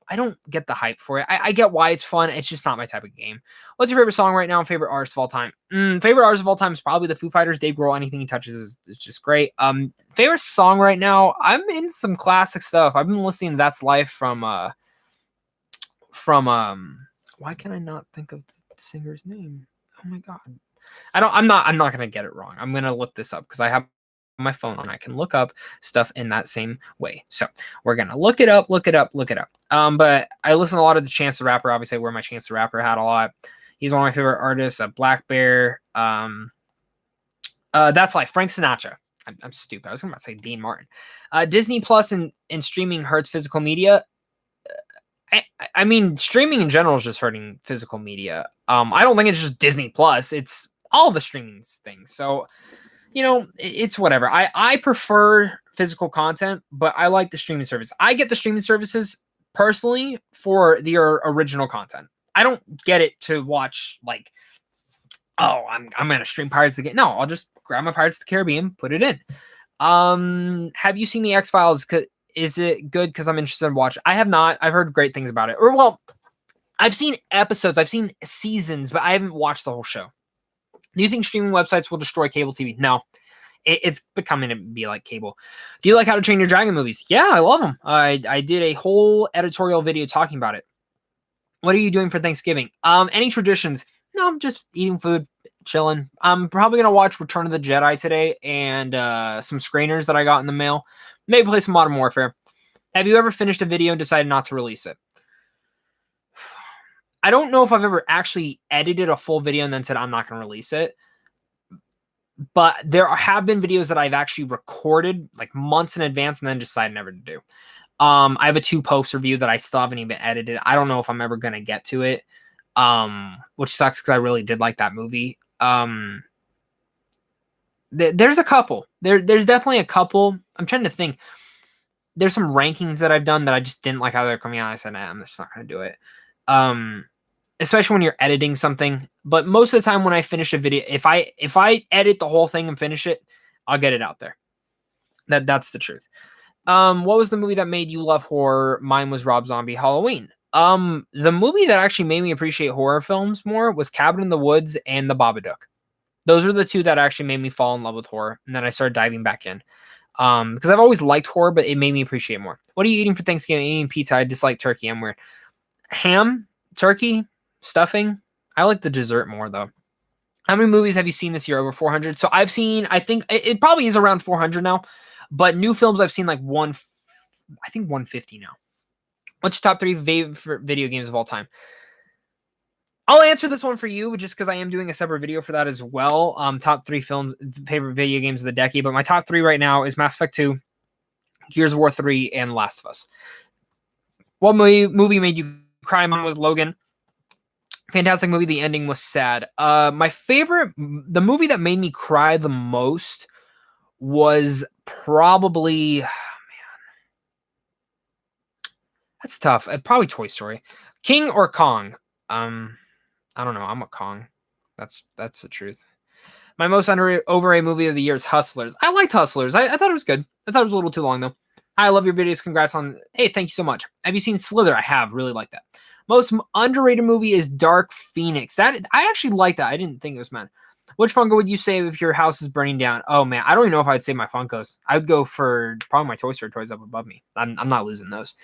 S1: get the hype for it. I get why it's fun. It's just not my type of game. What's your favorite song right now? Favorite artist of all time? Favorite artist of all time is probably the Foo Fighters. Dave Grohl. Anything he touches is just great. Favorite song right now? I'm in some classic stuff. I've been listening to That's Life from why can I not think of the singer's name? Oh my God. I'm not gonna get it wrong. I'm gonna look this up because I have my phone on. I can look up stuff in that same way. So we're gonna look it up. But I listen to a lot of the Chance the Rapper. Obviously, I wear my Chance the Rapper hat a lot. He's one of my favorite artists. Black Bear. That's Life. Frank Sinatra. I'm stupid. I was going to say Dean Martin. Disney Plus and streaming hurts physical media. I mean, streaming in general is just hurting physical media. I don't think it's just Disney Plus. It's all the streaming things. So, it's whatever. I prefer physical content, but I like the streaming service. I get the streaming services personally for the original content. I don't get it to watch like, oh, I'm gonna stream Pirates of the Caribbean. No, I'll just grab my Pirates of the Caribbean, put it in. Have you seen the X-Files? Is it good? Because I'm interested in watching. I have not. I've heard great things about it. Or well, I've seen episodes. I've seen seasons, but I haven't watched the whole show. Do you think streaming websites will destroy cable TV? No. It's becoming to be like cable. Do you like How to Train Your Dragon movies? Yeah, I love them. I did a whole editorial video talking about it. What are you doing for Thanksgiving? Any traditions? No, I'm just eating food, chilling. I'm probably going to watch Return of the Jedi today and some screeners that I got in the mail. Maybe play some Modern Warfare. Have you ever finished a video and decided not to release it? I don't know if I've ever actually edited a full video and then said I'm not going to release it. But there have been videos that I've actually recorded like months in advance and then decided never to do. I have a 2 Popes review that I still haven't even edited. I don't know if I'm ever gonna get to it, which sucks because I really did like that movie. There's a couple. There's definitely a couple. I'm trying to think. There's some rankings that I've done that I just didn't like how they're coming out. I said, nah, I'm just not gonna do it. Especially when you're editing something. But most of the time when I finish a video, if I edit the whole thing and finish it, I'll get it out there. That's the truth. What was the movie that made you love horror? Mine was Rob Zombie Halloween. The movie that actually made me appreciate horror films more was Cabin in the Woods and The Babadook. Those are the 2 that actually made me fall in love with horror, and then I started diving back in. Because I've always liked horror, but it made me appreciate more. What are you eating for Thanksgiving? Eating pizza. I dislike turkey. I'm weird. Ham, turkey, stuffing. I like the dessert more though. How many movies have you seen this year? Over 400. So I've seen, I think it probably is around 400 now, but new films I've seen like I think 150 now. What's your top 3 favorite video games of all time? I'll answer this one for you just because I am doing a separate video for that as well. Top 3 favorite video games of the decade, but my top 3 right now is Mass Effect 2, Gears of War 3, and Last of Us. What movie made you cry? Mine was Logan. Fantastic movie. The ending was sad. My favorite, the movie that made me cry the most was probably, man, that's tough. Probably Toy Story. King or Kong? I don't know. I'm a Kong. That's the truth. My most overrated movie of the year is Hustlers. I liked Hustlers. I thought it was good. I thought it was a little too long though. I love your videos. Congrats on. Hey, thank you so much. Have you seen Slither? I have. Really like that. Most underrated movie is Dark Phoenix. That I actually like that. I didn't think it was mad. Which Funko would you save if your house is burning down? Oh man, I don't even know if I'd save my Funkos. I would go for probably my Toy Story toys up above me. I'm not losing those.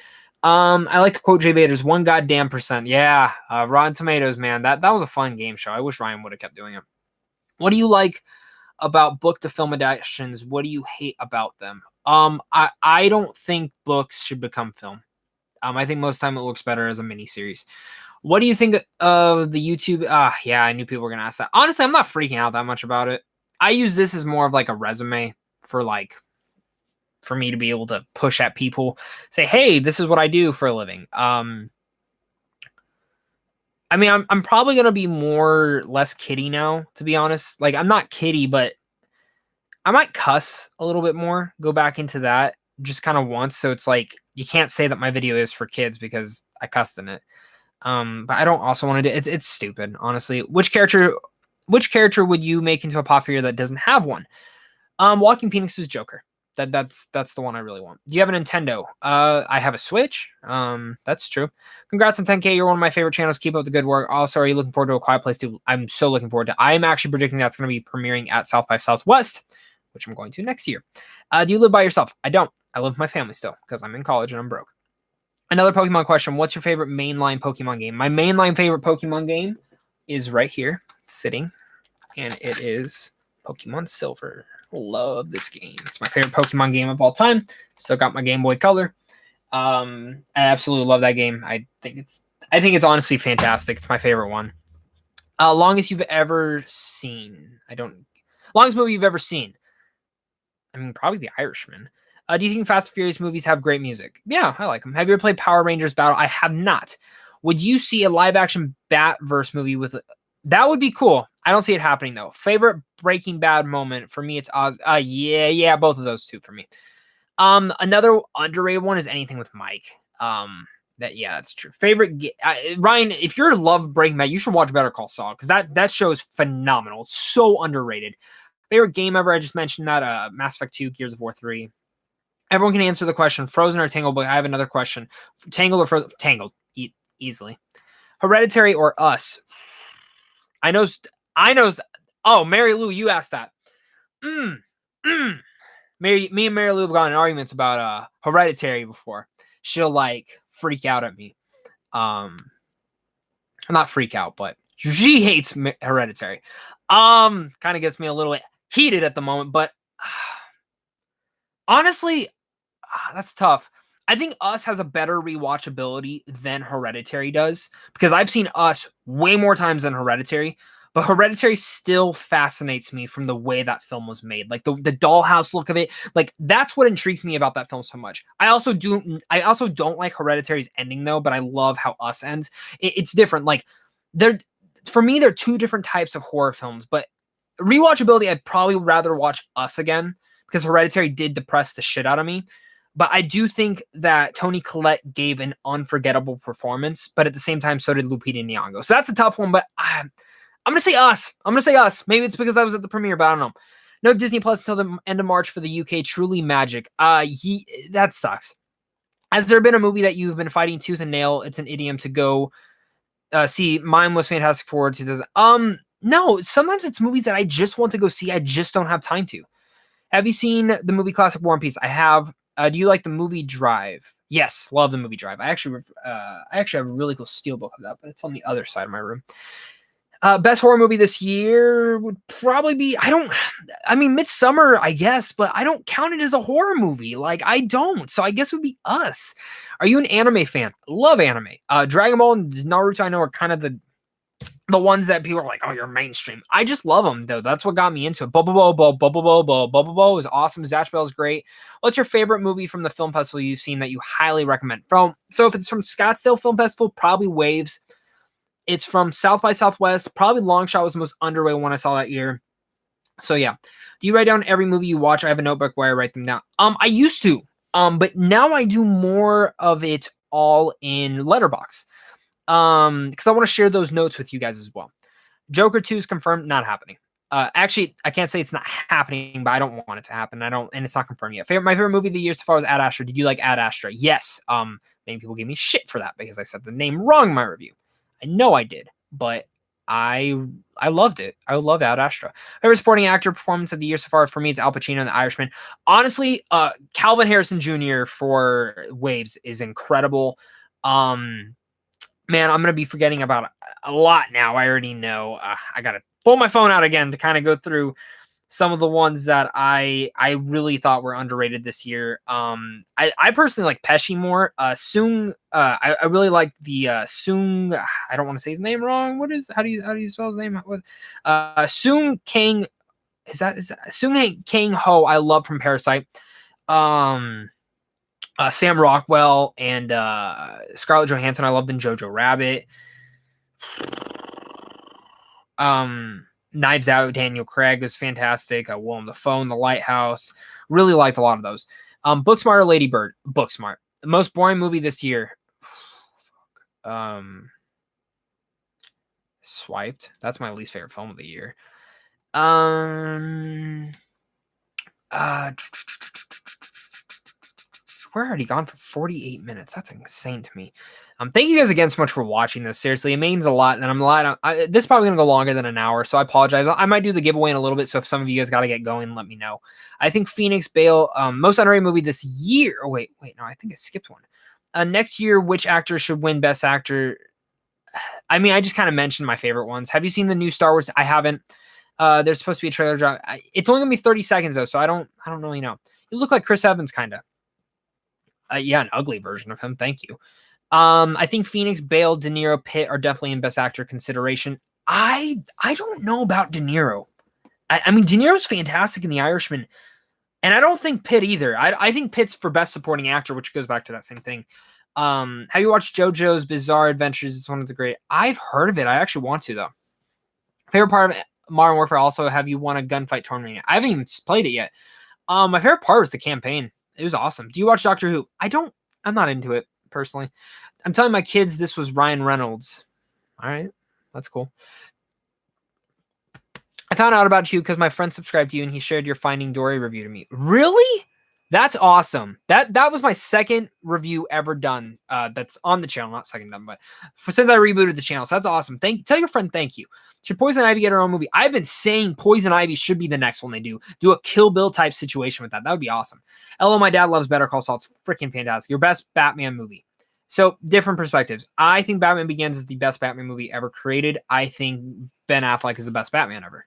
S1: I like to quote Jay Bader's 1 goddamn %. Yeah, Rotten Tomatoes, man. That was a fun game show. I wish Ryan would have kept doing it. What do you like about book to film adaptations? What do you hate about them? I don't think books should become film. I think most time it looks better as a miniseries. What do you think of the YouTube? Yeah, I knew people were gonna ask that. Honestly, I'm not freaking out that much about it. I use this as more of like a resume for me to be able to push at people, say, hey, this is what I do for a living. I mean, I'm probably gonna be less kiddie now, to be honest. Like, I'm not kiddie, but I might cuss a little bit more. Go back into that just kind of once, so it's like you can't say that my video is for kids because I cussed in it. But I don't also want to do it. It's stupid, honestly. Which character would you make into a pop figure that doesn't have one? Walking Phoenix's Joker. That's the one I really want. Do you have a Nintendo? I have a Switch. That's true. Congrats on 10K. You're one of my favorite channels. Keep up the good work. Also, are you looking forward to A Quiet Place 2? I'm so looking forward to. I'm actually predicting that's going to be premiering at South by Southwest, which I'm going to next year. Do you live by yourself? I don't. I live with my family still because I'm in college and I'm broke. Another Pokemon question. What's your favorite mainline Pokemon game? My mainline favorite Pokemon game is right here, sitting, and it is Pokemon Silver. Love this game. It's my favorite Pokemon game of all time. Still got my Game Boy Color. I absolutely love that game. I think it's honestly fantastic. It's my favorite one. Longest you've ever seen. Longest movie you've ever seen. I mean, probably The Irishman. Do you think Fast and Furious movies have great music? Yeah, I like them. Have you ever played Power Rangers Battle? I have not. Would you see a live action Batverse movie with that would be cool. I don't see it happening though. Favorite Breaking Bad moment for me, it's yeah, both of those two for me. Another underrated one is Anything with Mike. That's true. Favorite Ryan, if you're in love Breaking Bad, you should watch Better Call Saul because that show is phenomenal. It's so underrated. Favorite game ever? I just mentioned that. Mass Effect 2, Gears of War 3. Everyone can answer the question, Frozen or Tangled, but I have another question. Tangled or Frozen? Tangled, easily. Hereditary or Us? I know. Oh, Mary Lou, you asked that. Me and Mary Lou have gotten arguments about Hereditary before. She'll freak out at me. Not freak out, but she hates Hereditary. Kind of gets me a little heated at the moment, but honestly, that's tough. I think Us has a better rewatchability than Hereditary does because I've seen Us way more times than Hereditary. But Hereditary still fascinates me from the way that film was made. Like the dollhouse look of it. Like that's what intrigues me about that film so much. I also don't like Hereditary's ending though, but I love how Us ends. It's different. Like they're for me, they're two different types of horror films, but rewatchability, I'd probably rather watch Us again because Hereditary did depress the shit out of me. But I do think that Toni Collette gave an unforgettable performance, but at the same time, so did Lupita Nyong'o. So that's a tough one, but I'm gonna say Us. I'm gonna say Us. Maybe it's because I was at the premiere, but I don't know. No Disney Plus until the end of March for the UK. Truly magic. That sucks. Has there been a movie that you've been fighting tooth and nail? It's an idiom to go see. Mine was Fantastic Four 2000. No, sometimes it's movies that I just want to go see. I just don't have time to. Have you seen the movie classic War and Peace? I have. Do you like the movie Drive? Yes, love the movie Drive. I actually have a really cool steelbook of that, but it's on the other side of my room. Best horror movie this year would probably be Midsummer, I guess, but I don't count it as a horror movie. Like I don't, so I guess it would be Us. Are you an anime fan? Love anime. Dragon Ball and Naruto I know are kind of the ones that people are like, oh, you're mainstream. I just love them though. That's what got me into it. Bubble is awesome. Zatch Bell is great. What's your favorite movie from the film festival you've seen that you highly recommend? So if it's from Scottsdale Film Festival, probably Waves. It's from South by Southwest. Probably Long Shot was the most underrated one I saw that year. So yeah. Do you write down every movie you watch? I have a notebook where I write them down. I used to. But now I do more of it all in Letterboxd. Because I want to share those notes with you guys as well. Joker 2 is confirmed, not happening. Actually, I can't say it's not happening, but I don't want it to happen. And it's not confirmed yet. My favorite movie of the year so far was Ad Astra. Did you like Ad Astra? Yes. Many people gave me shit for that because I said the name wrong in my review. I know I did, but I loved it. I love Ad Astra. Favorite supporting actor performance of the year so far for me, it's Al Pacino in The Irishman. Honestly, Calvin Harrison Jr. for Waves is incredible. Man, I'm going to be forgetting about a lot now. I already know. I got to pull my phone out again to kind of go through some of the ones that I really thought were underrated this year. I personally like Pesci more. Sung, I really like the Sung. I don't want to say his name wrong. How do you spell his name? Sung Kang. Is that Sung Kang Ho? I love from Parasite. Sam Rockwell and Scarlett Johansson I loved in Jojo Rabbit. Knives Out, Daniel Craig was fantastic. Willem Dafoe, The Lighthouse. Really liked a lot of those. Booksmart or Lady Bird? Booksmart. The most boring movie this year. Swiped. That's my least favorite film of the year. We're already gone for 48 minutes. That's insane to me. Thank you guys again so much for watching this. Seriously, it means a lot. And this is probably going to go longer than an hour, so I apologize. I might do the giveaway in a little bit, so if some of you guys got to get going, let me know. I think Phoenix Bale, most underrated movie this year. Oh, wait, no, I think I skipped one. Next year, which actor should win Best Actor? I mean, I just kind of mentioned my favorite ones. Have you seen the new Star Wars? I haven't. There's supposed to be a trailer drop. It's only going to be 30 seconds, though, so I don't really know. You look like Chris Evans, kind of. Yeah, an ugly version of him. Thank you. I think Phoenix, Bale, De Niro, Pitt are definitely in Best Actor consideration. I don't know about De Niro. I mean, De Niro's fantastic in The Irishman, and I don't think Pitt either. I think Pitt's for Best Supporting Actor, which goes back to that same thing. Have you watched JoJo's Bizarre Adventures? It's one of the great. I've heard of it. I actually want to, though. Favorite part of Modern Warfare also, have you won a gunfight tournament yet? I haven't even played it yet. My favorite part was the campaign. It was awesome. Do you watch Doctor Who? I'm not into it, personally. I'm telling my kids this was Ryan Reynolds. All right. That's cool. I found out about you because my friend subscribed to you and he shared your Finding Dory review to me. Really? That's awesome. That was my second review ever done. That's on the channel, not second done, but since I rebooted the channel. So that's awesome. Tell your friend thank you. Should Poison Ivy get her own movie? I've been saying Poison Ivy should be the next one they do. Do a Kill Bill type situation with that. That would be awesome. Hello, my dad loves Better Call Saul. It's freaking fantastic. Your best Batman movie. So different perspectives. I think Batman Begins is the best Batman movie ever created. I think Ben Affleck is the best Batman ever.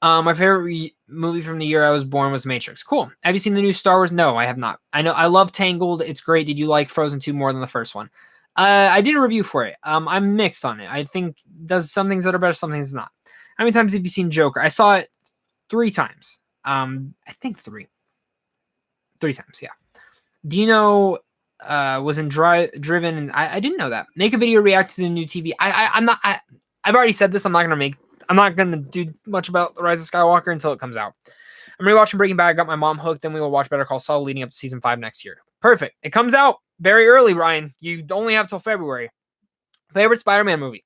S1: My favorite movie from the year I was born was Matrix. Cool. Have you seen the new Star Wars? No, I have not. I know I love Tangled. It's great. Did you like Frozen 2 more than the first one?
S2: I did a review for it. I'm mixed on it. I think it does some things that are better, some things not. How many times have you seen Joker? I saw it 3 times. I think three times. Yeah. Do you know? Was in Driven, and I didn't know that. Make a video react to the new TV. I'm not. I've already said this. I'm not gonna do much about the Rise of Skywalker until it comes out. I'm rewatching Breaking Bad. I got my mom hooked. Then we will watch Better Call Saul leading up to season 5 next year. Perfect. It comes out very early, Ryan. You only have till February. Favorite Spider-Man movie?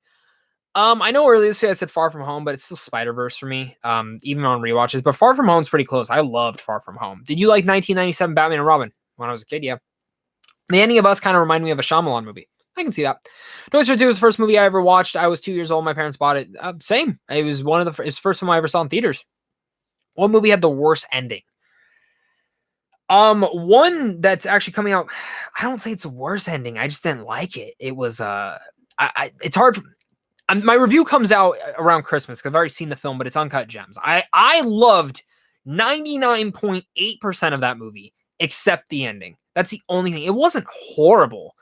S2: I know earlier this year I said Far From Home, but it's still Spider-Verse for me. Even on rewatches. But Far From Home's pretty close. I loved Far From Home. Did you like 1997 Batman and Robin when I was a kid? Yeah. The ending of Us kind of reminded me of a Shyamalan movie. I can see that. Toy Story 2 was the first movie I ever watched. I was 2 years old. My parents bought it. Same. It was it's the first film I ever saw in theaters. What movie had the worst ending? One that's actually coming out. I don't say it's a worse ending. I just didn't like it. It was it's hard. My review comes out around Christmas because I've already seen the film, but it's Uncut Gems. I loved 99.8% of that movie except the ending. That's the only thing. It wasn't horrible,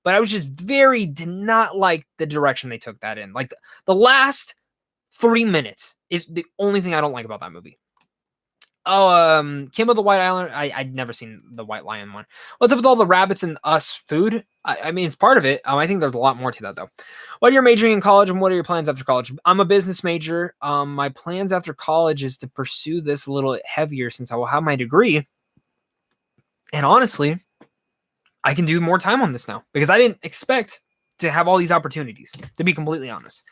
S2: but I was just did not like the direction they took that in. Like the last 3 minutes is the only thing I don't like about that movie. Oh, Kimbo the White Island. I'd never seen the White Lion one. What's up with all the rabbits and us food? I mean, it's part of it. I think there's a lot more to that though. What are you majoring in college, and what are your plans after college? I'm a business major. My plans after college is to pursue this a little heavier since I will have my degree. And honestly, I can do more time on this now because I didn't expect to have all these opportunities, to be completely honest.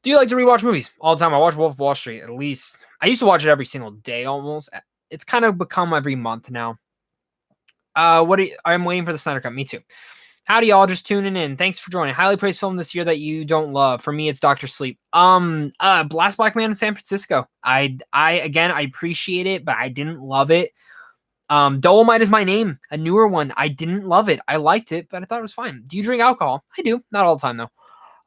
S2: Do you like to rewatch movies? All the time. I watch Wolf of Wall Street at least. I used to watch it every single day almost. It's kind of become every month now. I'm waiting for the Snyder Cut. Me too. Howdy, y'all. Just tuning in. Thanks for joining. Highly praised film this year that you don't love. For me, it's Dr. Sleep. Last Black Man in San Francisco. I appreciate it, but I didn't love it. Dolomite is My Name, a newer one. I didn't love it. I liked it, but I thought it was fine. Do you drink alcohol? I do. Not all the time, though.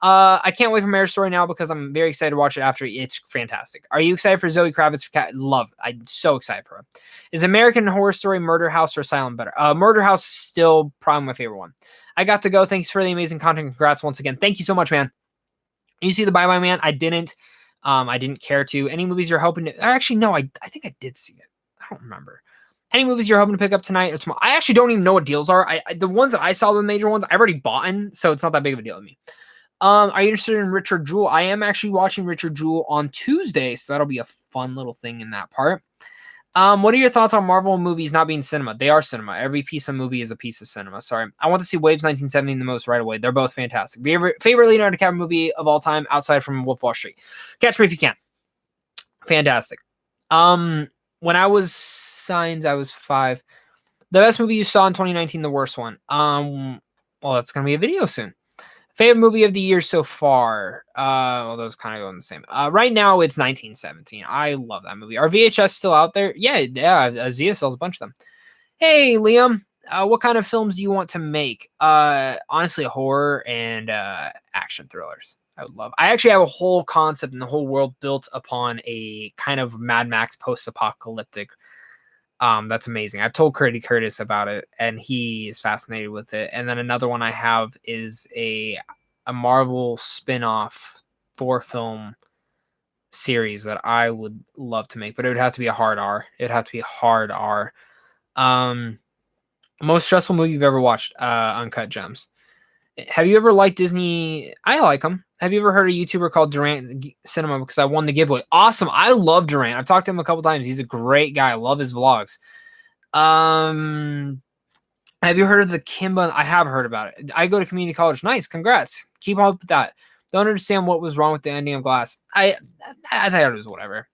S2: I can't wait for Marriage Story now because I'm very excited to watch it after. It's fantastic. Are you excited for Zoe Kravitz? Love. I'm so excited for her. Is American Horror Story, Murder House, or Asylum better? Murder House is still probably my favorite one. I got to go. Thanks for the amazing content. Congrats once again. Thank you so much, man. You see the Bye Bye Man? I didn't. I didn't care to. Any movies you're hoping to... Actually, no. I think I did see it. I don't remember. Any movies you're hoping to pick up tonight or tomorrow? I actually don't even know what deals are. The ones that I saw, the major ones, I've already bought in, so it's not that big of a deal to me. Are you interested in Richard Jewell? I am actually watching Richard Jewell on Tuesday, so that'll be a fun little thing in that part. What are your thoughts on Marvel movies not being cinema? They are cinema. Every piece of movie is a piece of cinema. Sorry. I want to see Waves 1917 the most right away. They're both fantastic. Favorite Leonardo DiCaprio movie of all time outside from Wolf of Wall Street? Catch Me If You Can. Fantastic. When I was signed, I was 5. The best movie you saw in 2019, the worst one. Well, that's going to be a video soon. Favorite movie of the year so far? Well, those kind of go in the same. Right now, it's 1917. I love that movie. Are VHS still out there? Yeah. Zia sells a bunch of them. Hey, Liam. What kind of films do you want to make? Honestly, horror and action thrillers. I actually have a whole concept and the whole world built upon a kind of Mad Max post-apocalyptic. That's amazing. I've told Curtis about it, and he is fascinated with it. And then another one I have is a Marvel spin-off 4-film series that I would love to make, but it would have to be a hard R. It'd have to be a hard R. Most stressful movie you've ever watched? Uncut Gems. Have you ever liked Disney? I like them. Have you ever heard a YouTuber called Durant Cinema? Because I won the giveaway. Awesome. I love Durant. I've talked to him a couple times. He's a great guy. I love his vlogs. Have you heard of the Kimba? I have heard about it. I go to community college. Nice. Congrats. Keep up with that. Don't understand what was wrong with the ending of Glass. I thought it was whatever.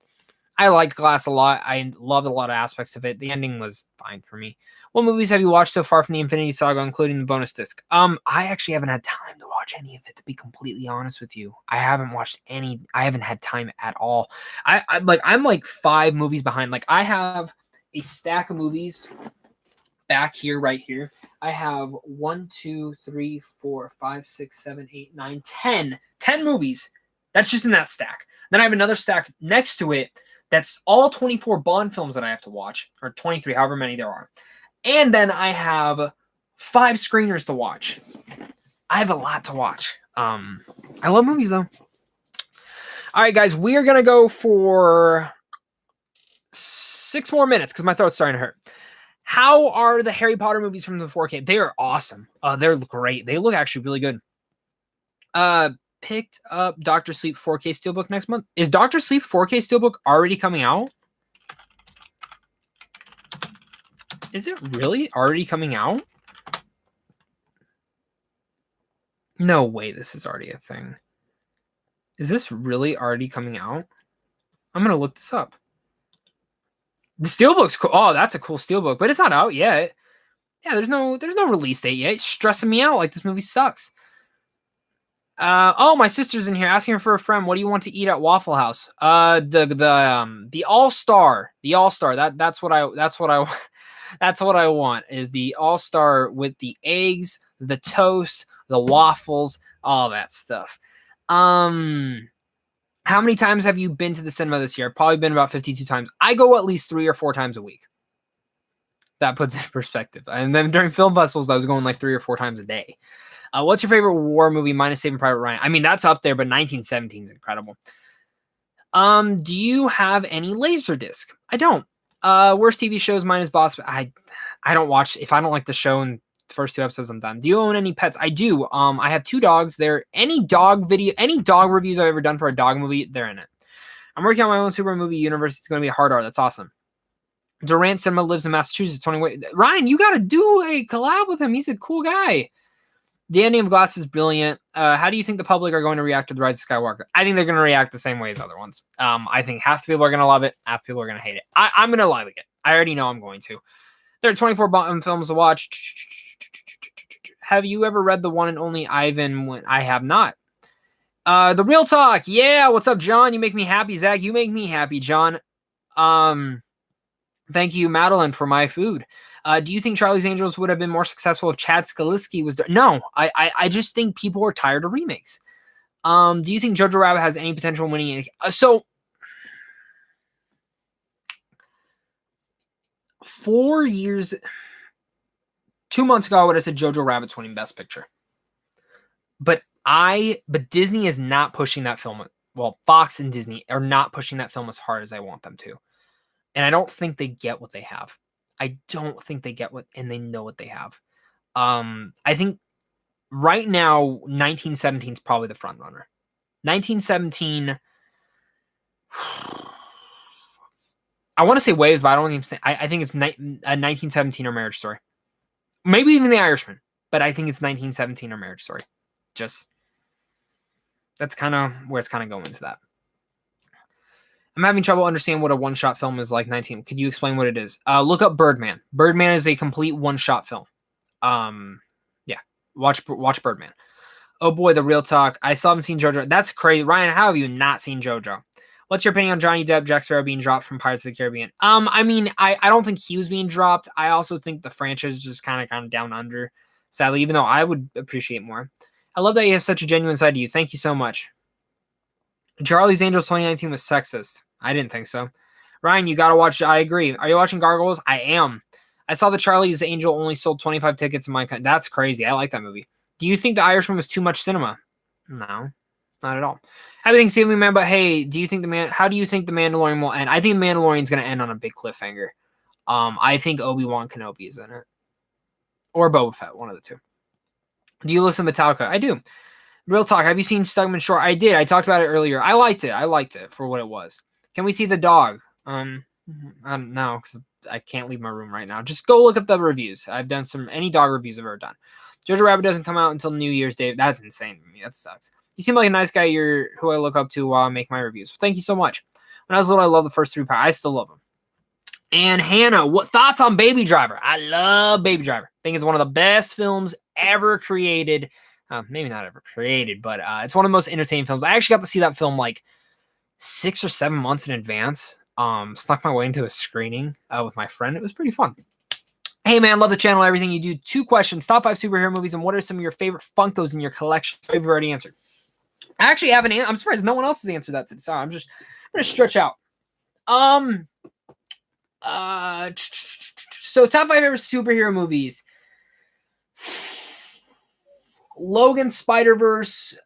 S2: I liked Glass a lot. I loved a lot of aspects of it. The ending was fine for me. What movies have you watched so far from the Infinity Saga, including the bonus disc? I actually haven't had time to watch any of it, to be completely honest with you. I haven't watched any. I haven't had time at all. I'm like 5 movies behind. Like, I have a stack of movies back here, right here. I have 1, 2, 3, 4, 5, 6, 7, 8, 9, 10 movies. That's just in that stack. Then I have another stack next to it. That's all 24 Bond films that I have to watch, or 23, however many there are. And then I have 5 screeners to watch. I have a lot to watch. I love movies though. All right, guys, we are gonna go for 6 more minutes because my throat's starting to hurt. How are the Harry Potter movies from the 4K? They are awesome. They're great. They look actually really good. Picked up Doctor Sleep 4K Steelbook next month. Is Doctor Sleep 4K Steelbook already coming out? Is it really already coming out? No way this is already a thing. Is this really already coming out? I'm going to look this up. The Steelbook's cool. Oh, that's a cool Steelbook, but it's not out yet. Yeah, there's no release date yet. It's stressing me out like this movie sucks. Oh, my sister's in here asking for a friend. What do you want to eat at Waffle House? The All Star. The All Star. That's what I that's what I want is the All Star with the eggs, the toast, the waffles, all that stuff. How many times have you been to the cinema this year? Probably been about 52 times. I go at least 3 or 4 times a week. That puts it in perspective. And then during film festivals, I was going like 3 or 4 times a day. What's your favorite war movie minus Saving Private Ryan? I mean, that's up there, but 1917 is incredible. Do you have any Laserdisc? I don't. Worst TV shows minus Boss. I don't watch. If I don't like the show in the first 2 episodes, I'm done. Do you own any pets? I do. I have 2 dogs. Any dog reviews I've ever done for a dog movie, they're in it. I'm working on my own super movie universe. It's going to be a hard R. That's awesome. Durant Cinema lives in Massachusetts. 20 Ryan, you got to do a collab with him. He's a cool guy. The ending of Glass is brilliant. How do you think the public are going to react to The Rise of Skywalker? I think they're going to react the same way as other ones. I think half the people are going to love it. Half the people are going to hate it. I'm going to like it. I already know I'm going to. There are 24 films to watch. Have you ever read the one and only Ivan? I have not. The Real Talk. Yeah, what's up, John? You make me happy, Zach. You make me happy, John. Thank you, Madeline, for my food. Do you think Charlie's Angels would have been more successful if Chad Skalisky was there? No, I just think people are tired of remakes. Do you think Jojo Rabbit has any potential winning? So 4 years, 2 months ago, I would have said Jojo Rabbit's winning Best Picture. But Disney is not pushing that film. Well, Fox and Disney are not pushing that film as hard as I want them to. And I don't think they get what they have. I don't think they get what, and they know what they have. I think right now, 1917 is probably the front runner. 1917, I want to say Waves, but I don't even think, I think it's 1917 or Marriage Story. Maybe even The Irishman, but I think it's 1917 or Marriage Story. Just, that's kind of where it's kind of going into that. I'm having trouble understanding what a one-shot film is like. 19. Could you explain what it is? Look up Birdman. Birdman is a complete one-shot film. Yeah, watch Birdman. Oh boy, The Real Talk. I still haven't seen JoJo. That's crazy, Ryan. How have you not seen JoJo? What's your opinion on Johnny Depp, Jack Sparrow being dropped from Pirates of the Caribbean? I mean, I don't think he was being dropped. I also think the franchise is just kind of down under. Sadly, even though I would appreciate more. I love that you have such a genuine side to you. Thank you so much. Charlie's Angels 2019 was sexist. I didn't think so. Ryan, you got to watch. I agree. Are you watching Gargoyles? I am. I saw the Charlie's Angel only sold 25 tickets in my country. That's crazy. I like that movie. Do you think The Irishman was too much cinema? No, not at all. Everything seemed man, but hey, how do you think The Mandalorian will end? I think The Mandalorian's going to end on a big cliffhanger. I think Obi-Wan Kenobi is in it. Or Boba Fett, one of the two. Do you listen to Metallica? I do. Real Talk. Have you seen Stugman Shore? I did. I talked about it earlier. I liked it for what it was. Can we see the dog? I don't know, because I can't leave my room right now. Just go look up the reviews. I've done any dog reviews I've ever done. Jojo Rabbit doesn't come out until New Year's Day. That's insane to me. That sucks. You seem like a nice guy. You're who I look up to while I make my reviews. Well, thank you so much. When I was little, I loved the first 3 parts. I still love them. And Hannah, what thoughts on Baby Driver? I love Baby Driver. I think it's one of the best films ever created. Maybe not ever created, but it's one of the most entertaining films. I actually got to see that film like 6 or 7 months in advance. Snuck my way into a screening with my friend. It was pretty fun. Hey man, love the channel, everything you do. 2 questions. Top 5 superhero movies, and what are some of your favorite Funkos in your collection? So you've already answered. I actually have an answer. I'm surprised no one else has answered that today. So I'm gonna stretch out. So top 5 favorite superhero movies. Logan, Spider-Verse,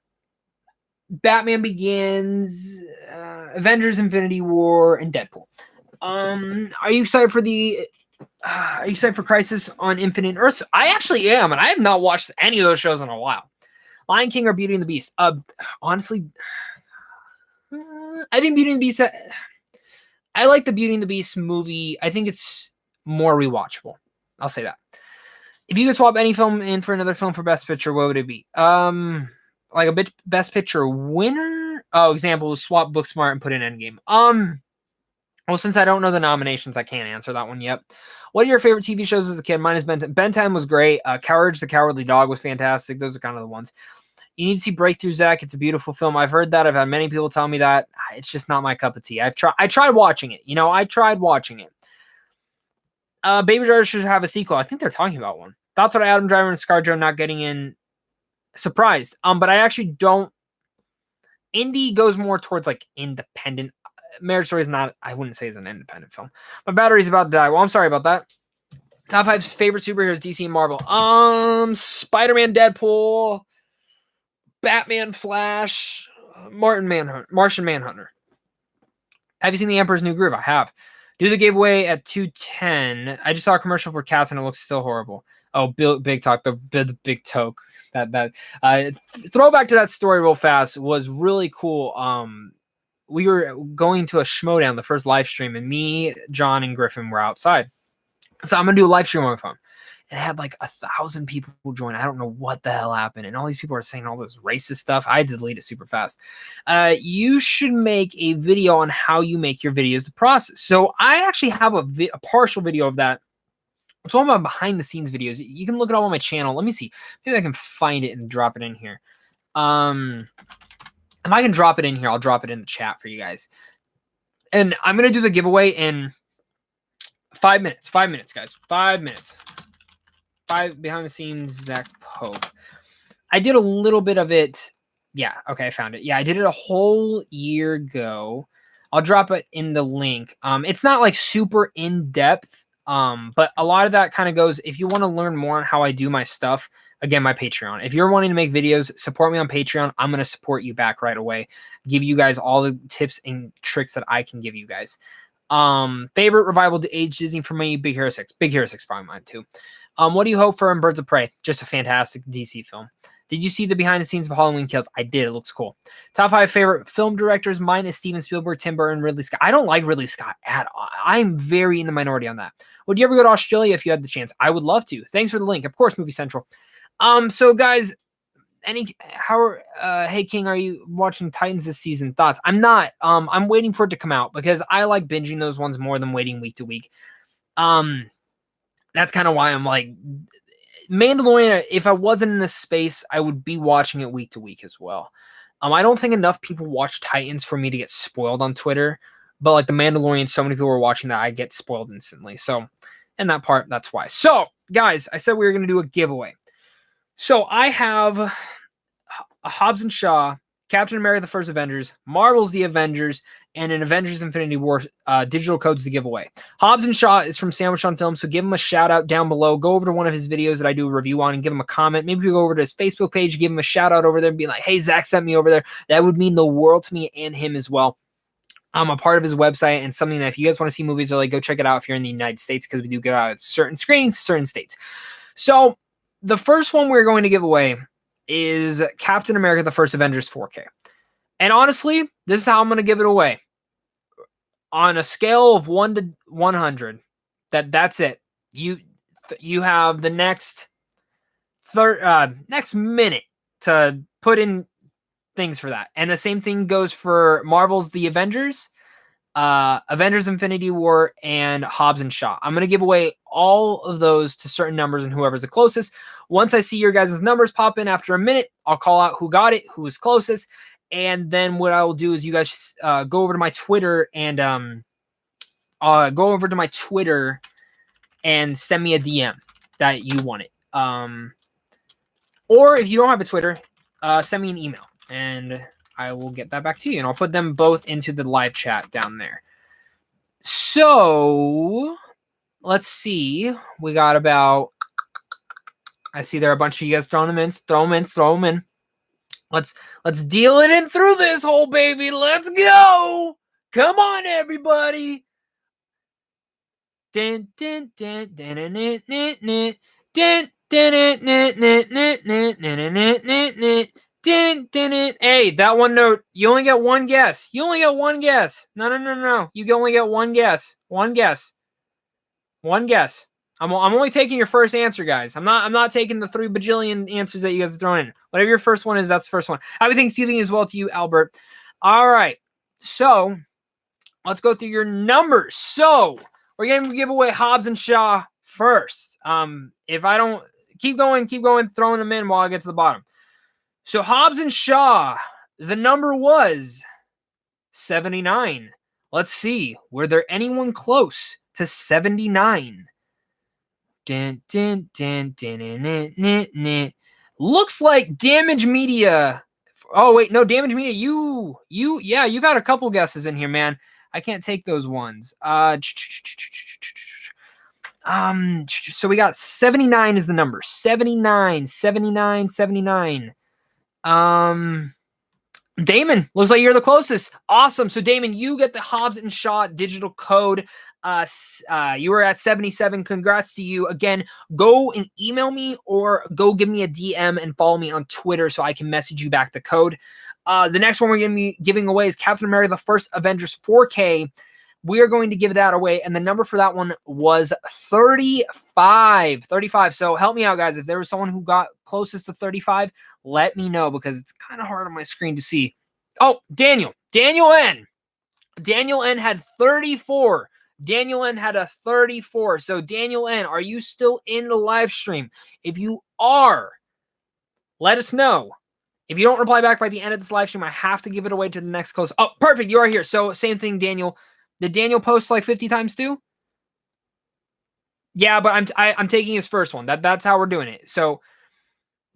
S2: Batman Begins, Avengers Infinity War, and Deadpool. Are you excited for the are you excited for Crisis on Infinite Earths? I actually am, and I have not watched any of those shows in a while. Lion King or Beauty and the Beast? Honestly, I think Beauty and the Beast. I like the Beauty and the Beast movie. I think it's more rewatchable. I'll say that. If you could swap any film in for another film for Best Picture, what would it be? Like a Best Picture winner. Oh, example: swap Booksmart and put in Endgame. Well, since I don't know the nominations, I can't answer that one yet. What are your favorite TV shows as a kid? Mine is Ben 10. Ben 10 was great. Courage the Cowardly Dog was fantastic. Those are kind of the ones. You need to see Breakthrough, Zach. It's a beautiful film. I've heard that. I've had many people tell me that. It's just not my cup of tea. I tried watching it. I tried watching it. Baby Driver should have a sequel. I think they're talking about one. Thoughts on Adam Driver and ScarJo not getting in? Surprised. But I actually don't. Indie goes more towards like independent. Marriage Story is not, I wouldn't say, is an independent film. My battery's about to die. Well, I'm sorry about that. Top 5 favorite superheroes, DC and Marvel. Spider-Man, Deadpool, Batman, Flash, Martian Manhunter. Have you seen The Emperor's New Groove? I have. Do the giveaway at 2:10. I just saw a commercial for Cats and it looks still horrible. Oh, Big Talk, the Big Toke. Throwback to that story real fast was really cool. We were going to a Schmodown, the first live stream, and me, John, and Griffin were outside. So I'm going to do a live stream on my phone. And it had like 1,000 people join. I don't know what the hell happened. And all these people are saying all this racist stuff. I delete it super fast. You should make a video on how you make your videos, the process. So I actually have a partial video of that. It's all about behind the scenes videos. You can look it up on my channel. Let me see. Maybe I can find it and drop it in here. If I can drop it in here, I'll drop it in the chat for you guys. And I'm going to do the giveaway in 5 minutes. 5 minutes, guys. 5 minutes. 5 behind the scenes, Zach Pope. I did a little bit of it. Yeah, okay, I found it. Yeah, I did it a whole year ago. I'll drop it in the link. It's not like super in-depth, but a lot of that kind of goes, if you want to learn more on how I do my stuff, again, my Patreon. If you're wanting to make videos, support me on Patreon. I'm going to support you back right away. Give you guys all the tips and tricks that I can give you guys. Favorite revival to age Disney for me, Big Hero 6. Big Hero 6 probably mine too. What do you hope for in Birds of Prey? Just a fantastic DC film. Did you see the behind the scenes of Halloween Kills? I did. It looks cool. Top 5 favorite film directors. Mine is Steven Spielberg, Tim Burton, Ridley Scott. I don't like Ridley Scott at all. I'm very in the minority on that. Would you ever go to Australia if you had the chance? I would love to. Thanks for the link. Of course, Movie Central. So guys, hey King, are you watching Titans this season? Thoughts? I'm not. I'm waiting for it to come out because I like binging those ones more than waiting week to week. That's kind of why I'm like Mandalorian. If I wasn't in this space, I would be watching it week to week as well. I don't think enough people watch Titans for me to get spoiled on Twitter, but like the Mandalorian, so many people were watching that I get spoiled instantly. So, in that part, that's why. So, guys, I said we were going to do a giveaway. So I have a Hobbs and Shaw, Captain America: The First Avengers, Marvel's The Avengers, and an Avengers Infinity War digital codes to give away. Hobbs and Shaw is from Sandwich on Film, so give him a shout out down below. Go over to one of his videos that I do a review on and give him a comment. Maybe you go over to his Facebook page, give him a shout out over there and be like, hey, Zach sent me over there. That would mean the world to me and him as well. I'm a part of his website and something that if you guys want to see movies early, go check it out if you're in the United States because we do give out certain screenings to certain states. So the first one we're going to give away is Captain America: The First Avengers 4K. And honestly, this is how I'm going to give it away. On a scale of 1 to 100, that's it. You have the next minute to put in things for that. And the same thing goes for Marvel's The Avengers, Avengers Infinity War, and Hobbs and Shaw. I'm going to give away all of those to certain numbers and whoever's the closest. Once I see your guys' numbers pop in after a minute, I'll call out who got it, who was closest. And then what I will do is you guys go over to my Twitter and send me a DM that you want it. Or if you don't have a Twitter, send me an email and I will get that back to you. And I'll put them both into the live chat down there. So let's see. We got about I see there are a bunch of you guys throwing them in. Throw them in. Throw them in. Let's deal it in through this hole, baby. Let's go. Come on, everybody. Din, din, din, din, din, din, din, din, din, din, din, din. Hey, that one note, you only get one guess. You only get one guess. No. You only get one guess. One guess. One guess. I'm only taking your first answer, guys. I'm not taking the 3 bajillion answers that you guys are throwing in. Whatever your first one is, that's the first one. Happy Thanksgiving as well to you, Albert. All right. So let's go through your numbers. So we're going to give away Hobbs and Shaw first. If I don't keep going, throwing them in while I get to the bottom. So Hobbs and Shaw, the number was 79. Let's see. Were there anyone close to 79? Din, din, din, din, din, din, din, din. Looks like Damage Media. Oh, wait. No, Damage Media. Yeah, you've had a couple guesses in here, man. I can't take those ones. So we got 79 is the number. 79. Damon, looks like you're the closest. Awesome. So Damon, you get the Hobbs and Shaw digital code. You were at 77. Congrats to you. Again, go and email me or go give me a DM and follow me on Twitter so I can message you back the code. The next one we're going to be giving away is Captain America: The First Avengers 4K. We are going to give that away, and the number for that one was 35. 35. So help me out, guys. If there was someone who got closest to 35, let me know because it's kind of hard on my screen to see. Oh, Daniel N. Daniel N had 34. Daniel N had a 34. So Daniel N, are you still in the live stream? If you are, let us know. If you don't reply back by the end of this live stream, I have to give it away to the next close. Oh, perfect. You are here. So same thing, Daniel. Did Daniel post like 50 times too? Yeah, but I'm taking his first one. That's how we're doing it. So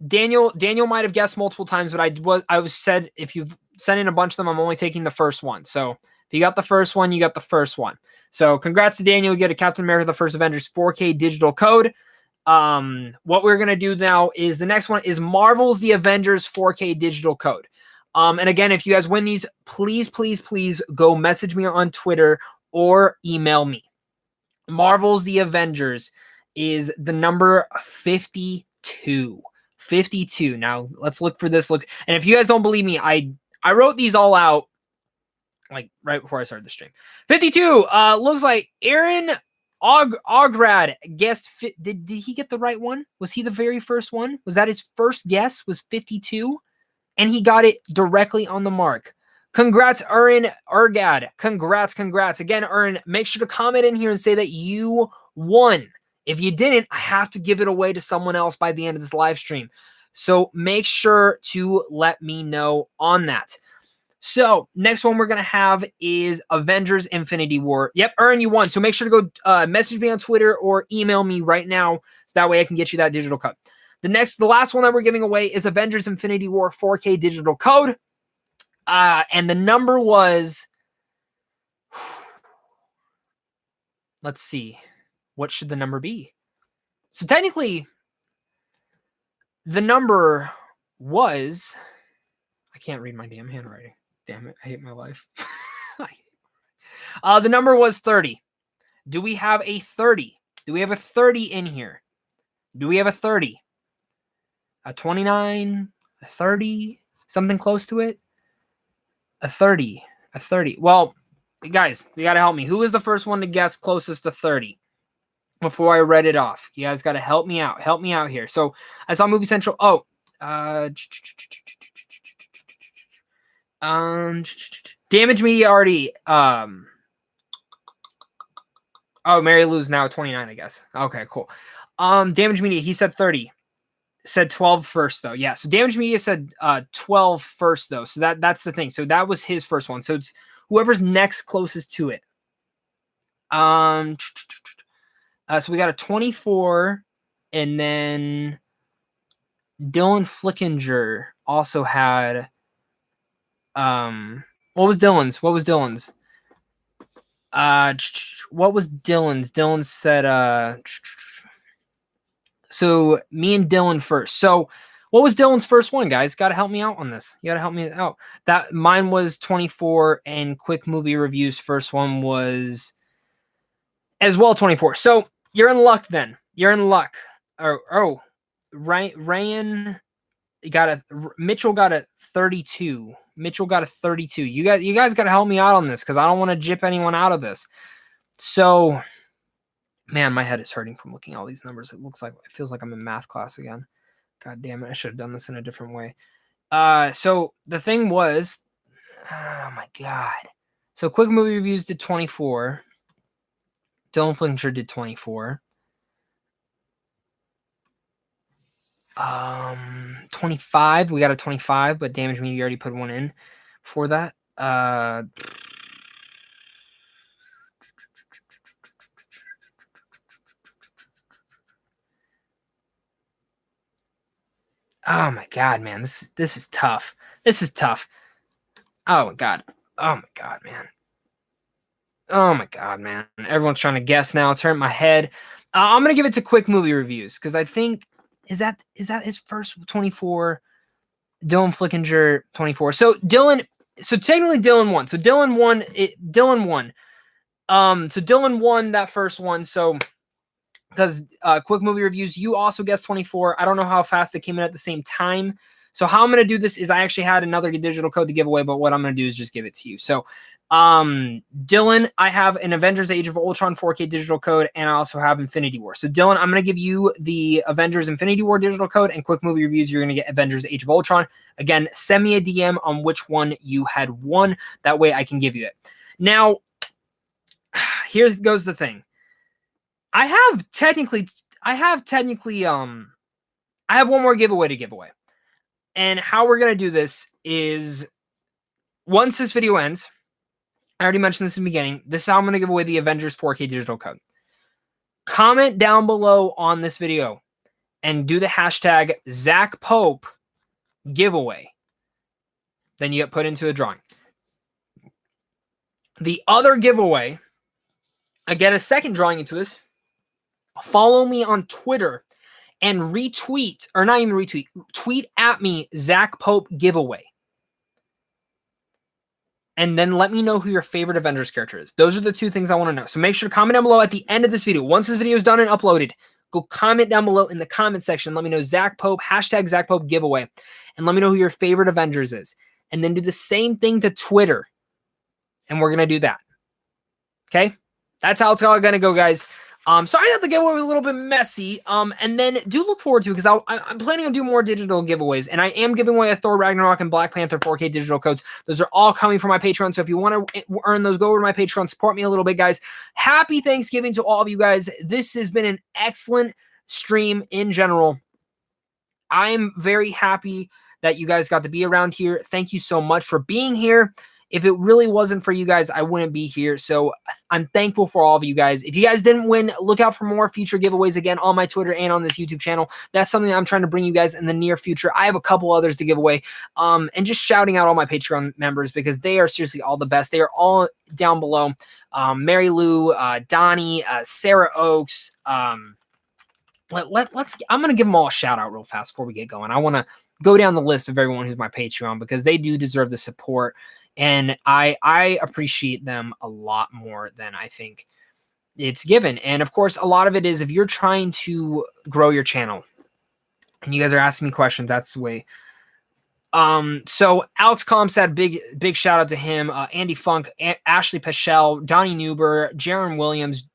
S2: Daniel might have guessed multiple times, but I was said if you've sent in a bunch of them, I'm only taking the first one. So if you got the first one, you got the first one. So congrats to Daniel. You get a Captain America: The First Avengers 4K digital code. What we're gonna do now is the next one is Marvel's The Avengers 4K digital code. And again, if you guys win these, please go message me on Twitter or email me. Marvel's The Avengers is the number 52. 52. Now let's look for this. Look, and if you guys don't believe me, I wrote these all out like right before I started the stream. 52. Looks like Aaron Ograd guessed. Did he get the right one? Was he the very first one? Was that his first guess? Was 52? And he got it directly on the mark. Congrats, Aaron Ergad. Congrats. Again, Aaron, make sure to comment in here and say that you won. If you didn't, I have to give it away to someone else by the end of this live stream. So make sure to let me know on that. So next one we're going to have is Avengers Infinity War. Yep, Aaron, you won. So make sure to go message me on Twitter or email me right now so that way I can get you that digital code. The last one that we're giving away is Avengers Infinity War 4K digital code. And the number was, let's see, what should the number be? So technically, the number was, I can't read my damn handwriting. Damn it, I hate my life. The number was 30. Do we have a 30? Do we have a 30 in here? Do we have a 30? A 29, a 30, something close to it? A 30. Well, guys, you got to help me. Who was the first one to guess closest to 30 before I read it off? You guys got to help me out. Help me out here. So I saw Movie Central. Oh, Damage Media already. Oh, Mary Lou's now 29, I guess. Okay, cool. Damage Media, he said 30. Said 12 first though. Yeah. So Damage Media said 12 first though. So that's the thing. So that was his first one. So it's whoever's next closest to it. So we got a 24 and then Dylan Flickinger also had what was Dylan's? Dylan said So me and Dylan first. So what was Dylan's first one, guys? Got to help me out on this. You got to help me out. That mine was 24, and Quick Movie Reviews first one was as well 24. So you're in luck then. You're in luck. Ryan Mitchell got a 32. Mitchell got a 32. You guys got to help me out on this because I don't want to jip anyone out of this. So, man, my head is hurting from looking at all these numbers. It feels like I'm in math class again. God damn it! I should have done this in a different way. So the thing was, oh my god. So Quick Movie Reviews did 24. Dylan Flincher did 24. 25. We got a 25, but Damage Me, you already put one in for that. Oh my god, man. This is tough. This is tough. Oh my god. Oh my god, man. Oh my god, man. Everyone's trying to guess now. Turn my head. I'm gonna give it to Quick Movie Reviews because I think is that his first 24. Dylan Flickinger 24. So technically Dylan won. So Dylan won. So Dylan won that first one. So because Quick Movie Reviews, you also guessed 24. I don't know how fast they came in at the same time. So how I'm going to do this is I actually had another digital code to give away, but what I'm going to do is just give it to you. So Dylan, I have an Avengers Age of Ultron 4K digital code, and I also have Infinity War. So Dylan, I'm going to give you the Avengers Infinity War digital code, and Quick Movie Reviews, you're going to get Avengers Age of Ultron. Again, send me a DM on which one you had won. That way I can give you it. Now, here goes the thing. I have one more giveaway to give away. And how we're going to do this is once this video ends, I already mentioned this in the beginning, this is how I'm going to give away the Avengers 4K digital code. Comment down below on this video and do the hashtag Zach Pope giveaway. Then you get put into a drawing. The other giveaway, I get a second drawing into this. Follow me on Twitter and retweet, or not even retweet, tweet at me Zach Pope giveaway. And then let me know who your favorite Avengers character is. Those are the two things I want to know. So make sure to comment down below at the end of this video. Once this video is done and uploaded, go comment down below in the comment section. Let me know Zach Pope, hashtag Zach Pope giveaway. And let me know who your favorite Avengers is. And then do the same thing to Twitter. And we're going to do that. Okay? That's how it's all going to go, guys. Sorry that the giveaway was a little bit messy. And then do look forward to it because I'm planning on doing more digital giveaways, and I am giving away a Thor Ragnarok and Black Panther 4K digital codes. Those are all coming from my Patreon. So if you want to earn those, go over to my Patreon, support me a little bit, guys. Happy Thanksgiving to all of you guys. This has been an excellent stream in general. I'm very happy that you guys got to be around here. Thank you so much for being here. If it really wasn't for you guys, I wouldn't be here. So I'm thankful for all of you guys. If you guys didn't win, look out for more future giveaways again on my Twitter and on this YouTube channel. That's something that I'm trying to bring you guys in the near future. I have a couple others to give away. And just shouting out all my Patreon members because they are seriously all the best. They are all down below. Mary Lou, Donnie, Sarah Oaks. Let's. I'm gonna give them all a shout out real fast before we get going. I want to go down the list of everyone who's my Patreon because they do deserve the support. And I appreciate them a lot more than I think it's given. And of course, a lot of it is if you're trying to grow your channel and you guys are asking me questions, that's the way. So Alex Comstad, big shout out to him. Andy Funk, Ashley Peschel, Donnie Newber, Jaron Williams,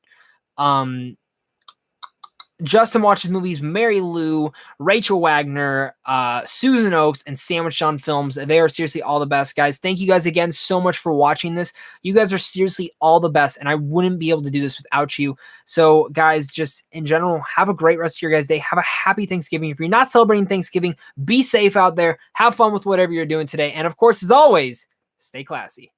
S2: Justin Watches Movies, Mary Lou, Rachel Wagner, Susan Oaks, and Sandwich John Films. They are seriously all the best, guys. Thank you guys again so much for watching this. You guys are seriously all the best, and I wouldn't be able to do this without you. So, guys, just in general, have a great rest of your guys' day. Have a happy Thanksgiving. If you're not celebrating Thanksgiving, be safe out there. Have fun with whatever you're doing today. And, of course, as always, stay classy.